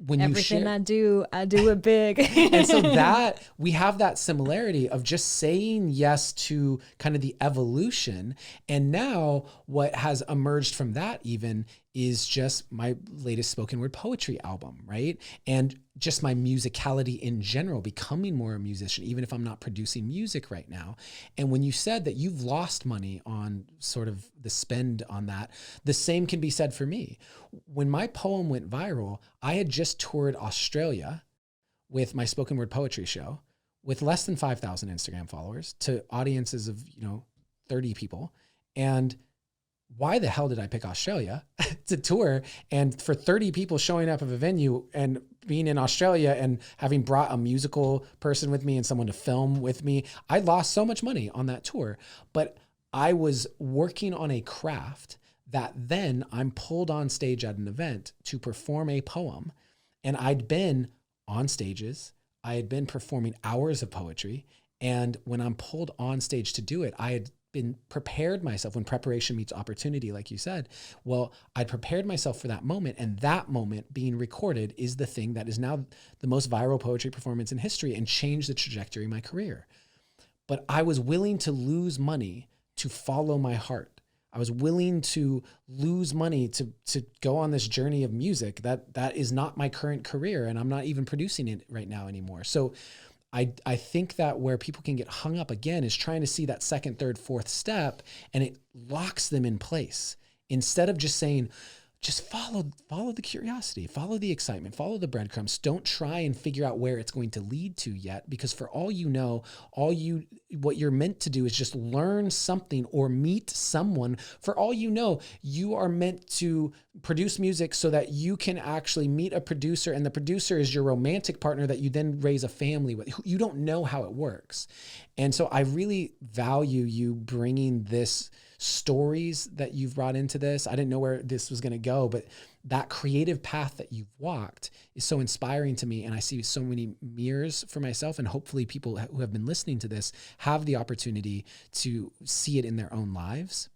when everything I do it big. And so that we have that similarity of just saying yes to kind of the evolution. And now what has emerged from that even is just my latest spoken word poetry album, right? And just my musicality in general, becoming more a musician, even if I'm not producing music right now. And when you said that you've lost money on sort of the spend on that, the same can be said for me. When my poem went viral, I had just toured Australia with my spoken word poetry show with less than 5,000 Instagram followers to audiences of, 30 people. And why the hell did I pick Australia to tour? And for 30 people showing up at a venue and being in Australia and having brought a musical person with me and someone to film with me, I lost so much money on that tour. But I was working on a craft that then I'm pulled on stage at an event to perform a poem. And I'd been on stages, I had been performing hours of poetry. And when I'm pulled on stage to do it, I had been prepared myself. When preparation meets opportunity, like you said, well, I'd prepared myself for that moment, and that moment being recorded is the thing that is now the most viral poetry performance in history and changed the trajectory of my career. But I was willing to lose money to follow my heart. I was willing to lose money to go on this journey of music that is not my current career, and I'm not even producing it right now anymore. So I think that where people can get hung up again is trying to see that second, third, fourth step, and it locks them in place instead of just saying, just follow the curiosity, follow the excitement, follow the breadcrumbs. Don't try and figure out where it's going to lead to yet, because for all you know, what you're meant to do is just learn something or meet someone. For all you know, you are meant to produce music so that you can actually meet a producer, and the producer is your romantic partner that you then raise a family with. You don't know how it works. And so I really value you bringing this stories that you've brought into this. I didn't know where this was going to go, but that creative path that you've walked is so inspiring to me. And I see so many mirrors for myself, and hopefully people who have been listening to this have the opportunity to see it in their own lives.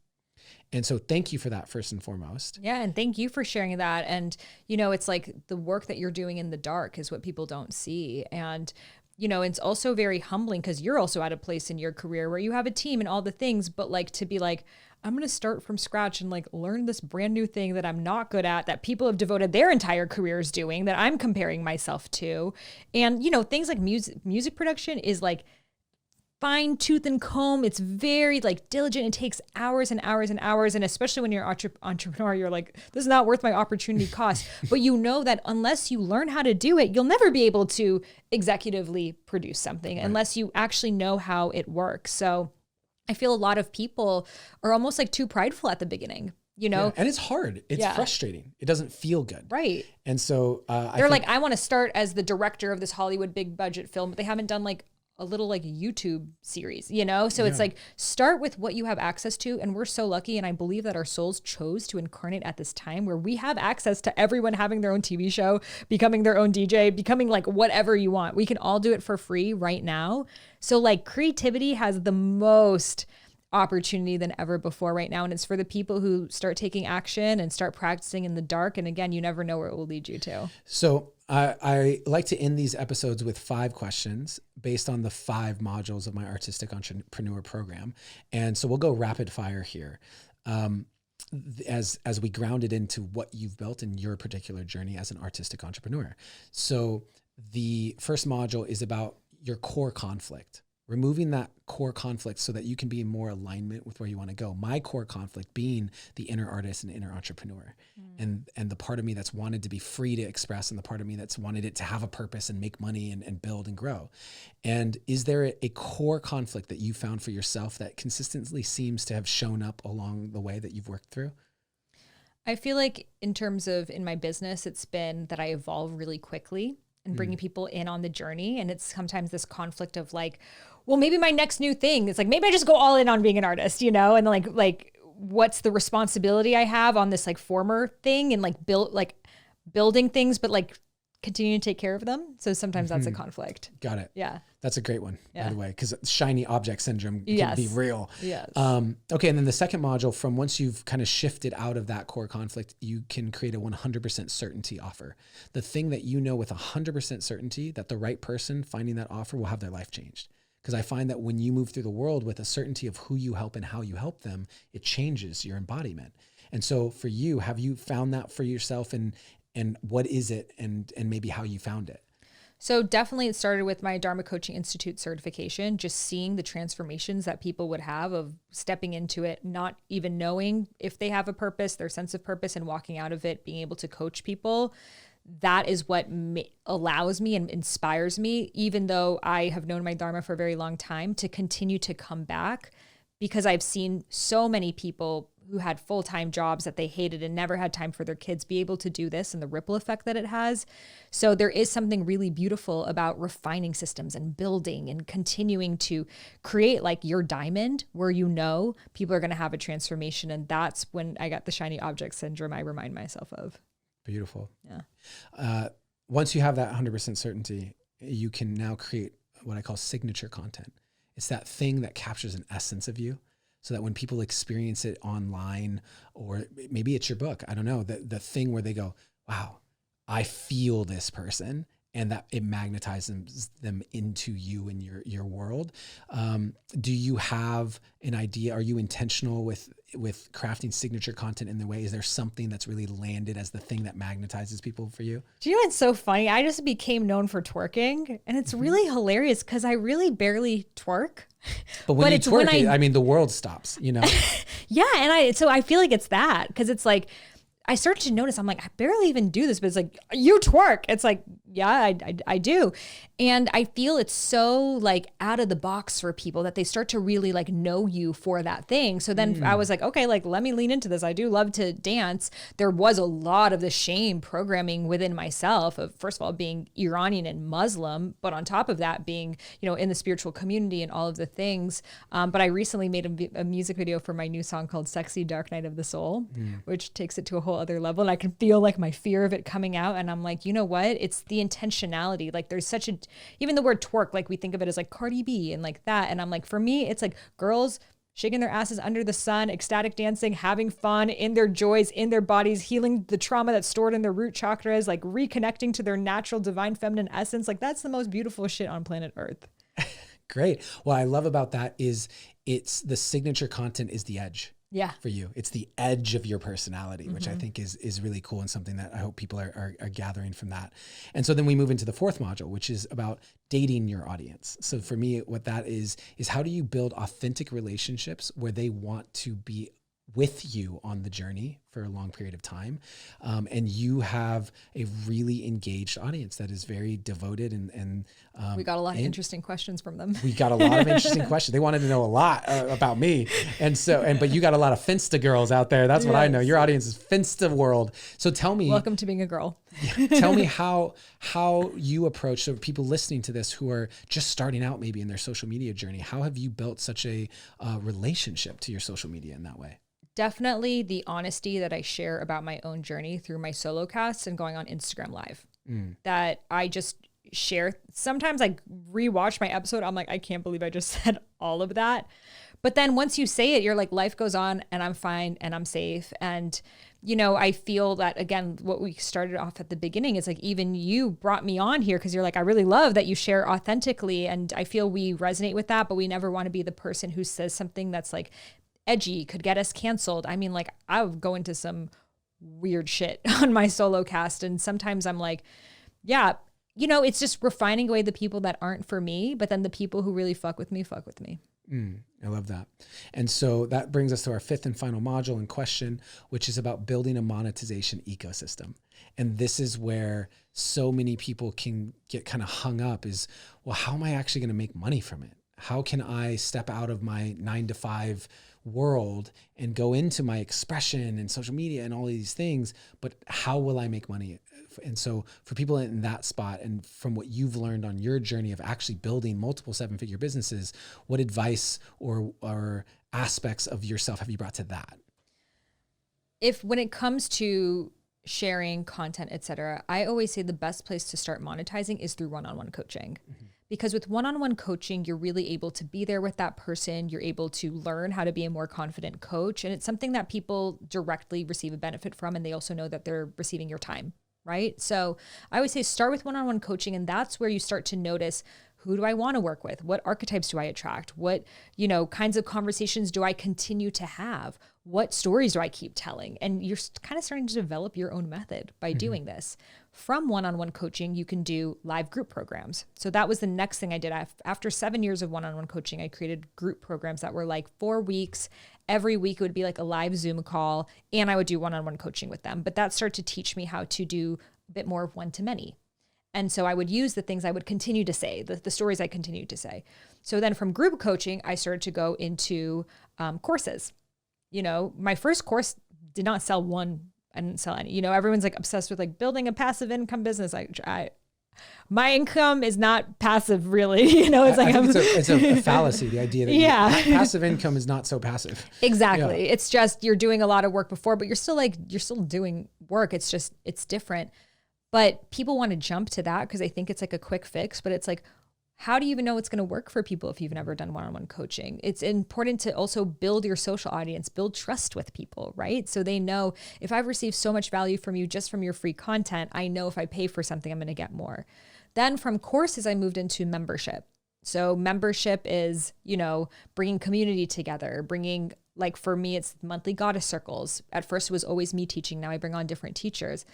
And so thank you for that, first and foremost. Yeah. And thank you for sharing that. And, it's like the work that you're doing in the dark is what people don't see. And you know, it's also very humbling because you're also at a place in your career where you have a team and all the things, but like to be like, I'm going to start from scratch and like learn this brand new thing that I'm not good at, that people have devoted their entire careers doing, that I'm comparing myself to. And, you know, things like music production is like fine tooth and comb. It's very like diligent. It takes hours and hours and hours. And especially when you're an entrepreneur, you're like, this is not worth my opportunity cost. But you know that unless you learn how to do it, you'll never be able to executively produce something unless you actually know how it works. So I feel a lot of people are almost like too prideful at the beginning, you know? Yeah. And it's hard. It's frustrating. It doesn't feel good. Right. And so they're like, I want to start as the director of this Hollywood big budget film, but they haven't done like a little like YouTube series, you know? So it's like, start with what you have access to. And we're so lucky. And I believe that our souls chose to incarnate at this time where we have access to everyone having their own TV show, becoming their own DJ, becoming like whatever you want. We can all do it for free right now. So like creativity has the most opportunity than ever before right now. And it's for the people who start taking action and start practicing in the dark. And again, you never know where it will lead you to. So I like to end these episodes with 5 questions based on the 5 modules of my artistic entrepreneur program. And so we'll go rapid fire here. As we ground it into what you've built in your particular journey as an artistic entrepreneur. So the first module is about your core conflict. Removing that core conflict so that you can be in more alignment with where you want to go. My core conflict being the inner artist and inner entrepreneur, and the part of me that's wanted to be free to express, and the part of me that's wanted it to have a purpose and make money and build and grow. And is there a core conflict that you found for yourself that consistently seems to have shown up along the way that you've worked through? I feel like in terms of in my business, it's been that I evolve really quickly and bringing people in on the journey. And it's sometimes this conflict of like, well, maybe my next new thing is like, maybe I just go all in on being an artist, you know? And like what's the responsibility I have on this like former thing and like building things, but like continue to take care of them. So sometimes that's a conflict. Got it. Yeah. That's a great one, by the way, because shiny object syndrome can be real. Yes. Okay. And then the second module, from once you've kind of shifted out of that core conflict, you can create a 100% certainty offer. The thing that you know with 100% certainty that the right person finding that offer will have their life changed. Because I find that when you move through the world with a certainty of who you help and how you help them, it changes your embodiment. And so for you, have you found that for yourself, and what is it, and maybe how you found it? So definitely it started with my Dharma Coaching Institute certification, just seeing the transformations that people would have of stepping into it, not even knowing if they have a purpose, their sense of purpose, and walking out of it, being able to coach people. That is what allows me and inspires me, even though I have known my Dharma for a very long time, to continue to come back, because I've seen so many people who had full-time jobs that they hated and never had time for their kids be able to do this, and the ripple effect that it has. So there is something really beautiful about refining systems and building and continuing to create like your diamond, where you know people are going to have a transformation. And that's when I got the shiny object syndrome I remind myself of. Beautiful. Yeah. Once you have that 100% certainty, you can now create what I call signature content. It's that thing that captures an essence of you, so that when people experience it online, or maybe it's your book, I don't know, the thing where they go, wow, I feel this person, and that it magnetizes them into you and your world. Do you have an idea? Are you intentional with crafting signature content in the way? Is there something that's really landed as the thing that magnetizes people for you? Do you know what's so funny? I just became known for twerking, and it's really hilarious because I really barely twerk. But when you twerk, I mean, the world stops, you know? Yeah. And so I feel like it's that, because it's like, I started to notice, I'm like, I barely even do this, but it's like, you twerk. It's like, yeah, I do. And I feel it's so like out of the box for people that they start to really like know you for that thing. So then I was like, okay, like, let me lean into this. I do love to dance. There was a lot of the shame programming within myself of, first of all, being Iranian and Muslim, but on top of that being, you know, in the spiritual community and all of the things. But I recently made a music video for my new song called Sexy Dark Night of the Soul, which takes it to a whole other level. And I can feel like my fear of it coming out. And I'm like, you know what? It's the intentionality. Like there's such even the word twerk, like we think of it as like Cardi B and like that. And I'm like, for me, it's like, girls, shaking their asses under the sun, ecstatic dancing, having fun in their joys, in their bodies, healing the trauma that's stored in their root chakras, like reconnecting to their natural divine feminine essence. Like that's the most beautiful shit on planet Earth. Great. What I love about that is it's the signature content is the edge. Yeah. For you. It's the edge of your personality, which I think is really cool and something that I hope people are gathering from that. And so then we move into the fourth module, which is about dating your audience. So for me, what that is how do you build authentic relationships where they want to be with you on the journey for a long period of time. And you have a really engaged audience that is very devoted and we got a lot of interesting questions from them. We got a lot of interesting questions. They wanted to know a lot about me. But you got a lot of Finsta girls out there. That's what I know. Your audience is Finsta world. So tell me. Welcome to being a girl. Tell me how you approach, so people listening to this who are just starting out maybe in their social media journey, how have you built such a relationship to your social media in that way? Definitely the honesty that I share about my own journey through my solo casts and going on Instagram Live. That I just share. Sometimes I rewatch my episode. I'm like, I can't believe I just said all of that. But then once you say it, you're like, life goes on and I'm fine and I'm safe. And, I feel that, again, what we started off at the beginning is like, even you brought me on here because you're like, I really love that you share authentically. And I feel we resonate with that, but we never want to be the person who says something that's like edgy, could get us canceled. I mean, like I would go into some weird shit on my solo cast. And sometimes I'm like, yeah, it's just refining away the people that aren't for me, but then the people who really fuck with me. I love that. And so that brings us to our fifth and final module in question, which is about building a monetization ecosystem. And this is where so many people can get kind of hung up is, well, how am I actually going to make money from it? How can I step out of my 9-to-5 world and go into my expression and social media and all of these things, but how will I make money? And so for people in that spot, and from what you've learned on your journey of actually building multiple 7-figure businesses, what advice or aspects of yourself have you brought to that? When it comes to sharing content, etc., I always say the best place to start monetizing is through one-on-one coaching. Because with one-on-one coaching, you're really able to be there with that person. You're able to learn how to be a more confident coach. And it's something that people directly receive a benefit from. And they also know that they're receiving your time, right? So I always say start with one-on-one coaching. And that's where you start to notice, who do I want to work with? What archetypes do I attract? What, kinds of conversations do I continue to have? What stories do I keep telling? And you're kind of starting to develop your own method by doing this. From one-on-one coaching, you can do live group programs. So that was the next thing I did. After 7 years of one-on-one coaching, I created group programs that were like 4 weeks. Every week it would be like a live Zoom call, and I would do one-on-one coaching with them. But that started to teach me how to do a bit more of one-to-many. And so I would use the things I would continue to say, the stories I continued to say. So then from group coaching, I started to go into courses. My first course did not sell one. I didn't sell any. Everyone's like obsessed with like building a passive income business. My income is not passive, really. It's like it's a fallacy. The idea that passive income is not so passive. Exactly. Yeah. It's just you're doing a lot of work before, but you're still doing work. It's just it's different. But people want to jump to that because they think it's like a quick fix. But it's like, how do you even know it's going to work for people if you've never done one-on-one coaching? It's important to also build your social audience, build trust with people, right? So they know if I've received so much value from you just from your free content, I know if I pay for something, I'm going to get more. Then from courses, I moved into membership. So membership is, bringing community together, bringing, like for me, it's monthly goddess circles. At first it was always me teaching. Now I bring on different teachers.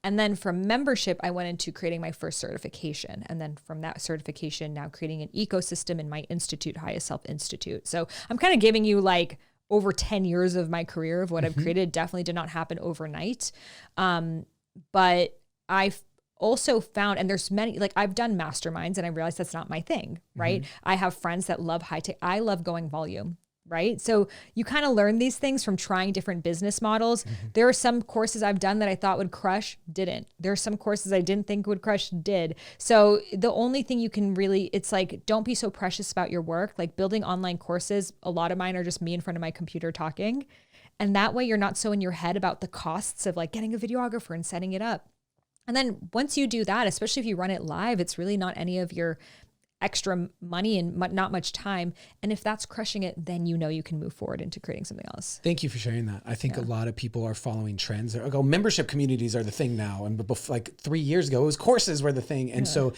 And then from membership, I went into creating my first certification. And then from that certification, now creating an ecosystem in my institute, Highest Self Institute. So I'm kind of giving you like over 10 years of my career of what I've created. Definitely did not happen overnight. But I've also found, and there's many, like I've done masterminds and I realized that's not my thing, right? I have friends that love high tech. I love going volume. Right? So you kind of learn these things from trying different business models. There are some courses I've done that I thought would crush, didn't. There are some courses I didn't think would crush, did. So the only thing you can really, it's like, don't be so precious about your work. Like building online courses, a lot of mine are just me in front of my computer talking. And that way you're not so in your head about the costs of like getting a videographer and setting it up. And then once you do that, especially if you run it live, it's really not any of your extra money and not much time. And if that's crushing it, then you know you can move forward into creating something else. Thank you for sharing that. I think a lot of people are following trends. They're like, oh, membership communities are the thing now. And like 3 years ago, it was courses were the thing. And so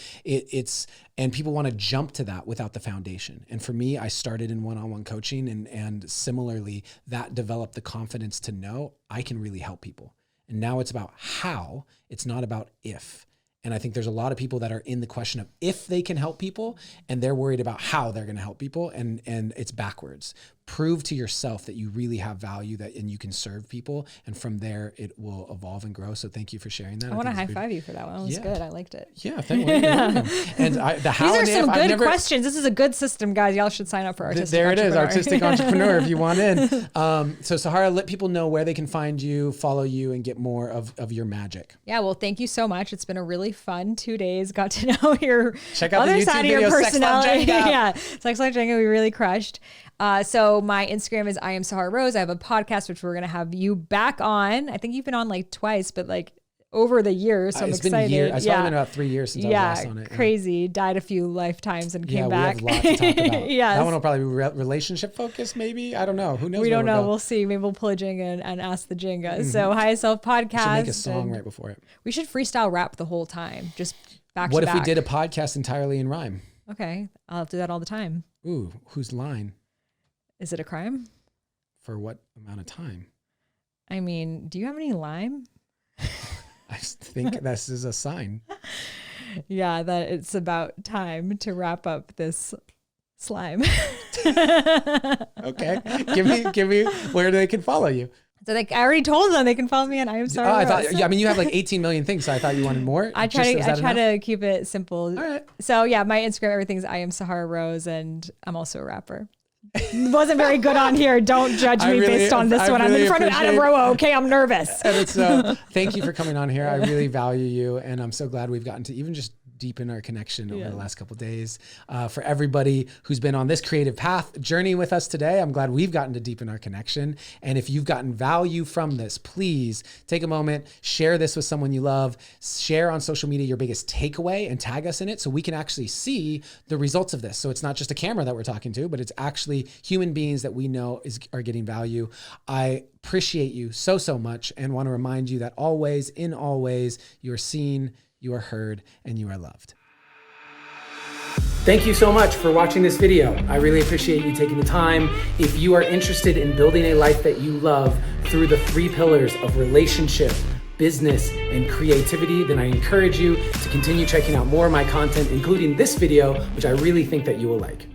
and people want to jump to that without the foundation. And for me, I started in one-on-one coaching and similarly that developed the confidence to know I can really help people. And now it's about how, it's not about if. And I think there's a lot of people that are in the question of if they can help people and they're worried about how they're going to help people. And it's backwards. Prove to yourself that you really have value and you can serve people. And from there, it will evolve and grow. So thank you for sharing that. I want to high five you for that one. That was good. I liked it. Yeah. Thank you. And the how These are some good questions. This is a good system, guys. Y'all should sign up for Artistic There it Entrepreneur. is. Artistic Entrepreneur if you want in. So Sahara, let people know where they can find you, follow you, and get more of your magic. Yeah. Well, thank you so much. It's been a really fun 2 days. Got to know your Check out other the YouTube side of your video, personality. Sex Life Jenga. Yeah. Sex Life Jenga, we really crushed. So my Instagram is I am Sahara Rose. I have a podcast, which we're going to have you back on. I think you've been on like twice, but like over the years. So I'm excited. Been years. It's probably been about 3 years since I was last on it. Crazy. Died a few lifetimes and came back. We have a lot to talk about. Yes. That one will probably be relationship focused, maybe. I don't know. Who knows? We don't know. We'll see. Maybe we'll pull a Jenga and ask the Jenga. So Highest Self podcast. We should make a song right before it. We should freestyle rap the whole time. Just back what to back. back. What if we did a podcast entirely in rhyme? Okay. I'll do that all the time. Ooh, whose line? Is it a crime? For what amount of time? I mean, do you have any lime? I think this is a sign. Yeah, that it's about time to wrap up this slime. Okay. Give me where they can follow you. So I already told them they can follow me on I am Sahara Rose. I mean, you have like 18 million things, so I thought you wanted more. I try to keep it simple. All right. So yeah, my Instagram, everything's I am Sahara Rose, and I'm also a rapper. Wasn't very good on here. Don't judge me based on this one. I'm in front of Adam Rowe. Okay, I'm nervous. And it's thank you for coming on here. I really value you, and I'm so glad we've gotten to even just deepen our connection over the last couple of days. For everybody who's been on this creative path journey with us today, I'm glad we've gotten to deepen our connection. And if you've gotten value from this, please take a moment, share this with someone you love, share on social media your biggest takeaway and tag us in it so we can actually see the results of this. So it's not just a camera that we're talking to, but it's actually human beings that we know are getting value. I appreciate you so much and want to remind you that always, in all ways, you are seen, you are heard, and you are loved. Thank you so much for watching this video. I really appreciate you taking the time. If you are interested in building a life that you love through the 3 pillars of relationship, business, and creativity, then I encourage you to continue checking out more of my content, including this video, which I really think that you will like.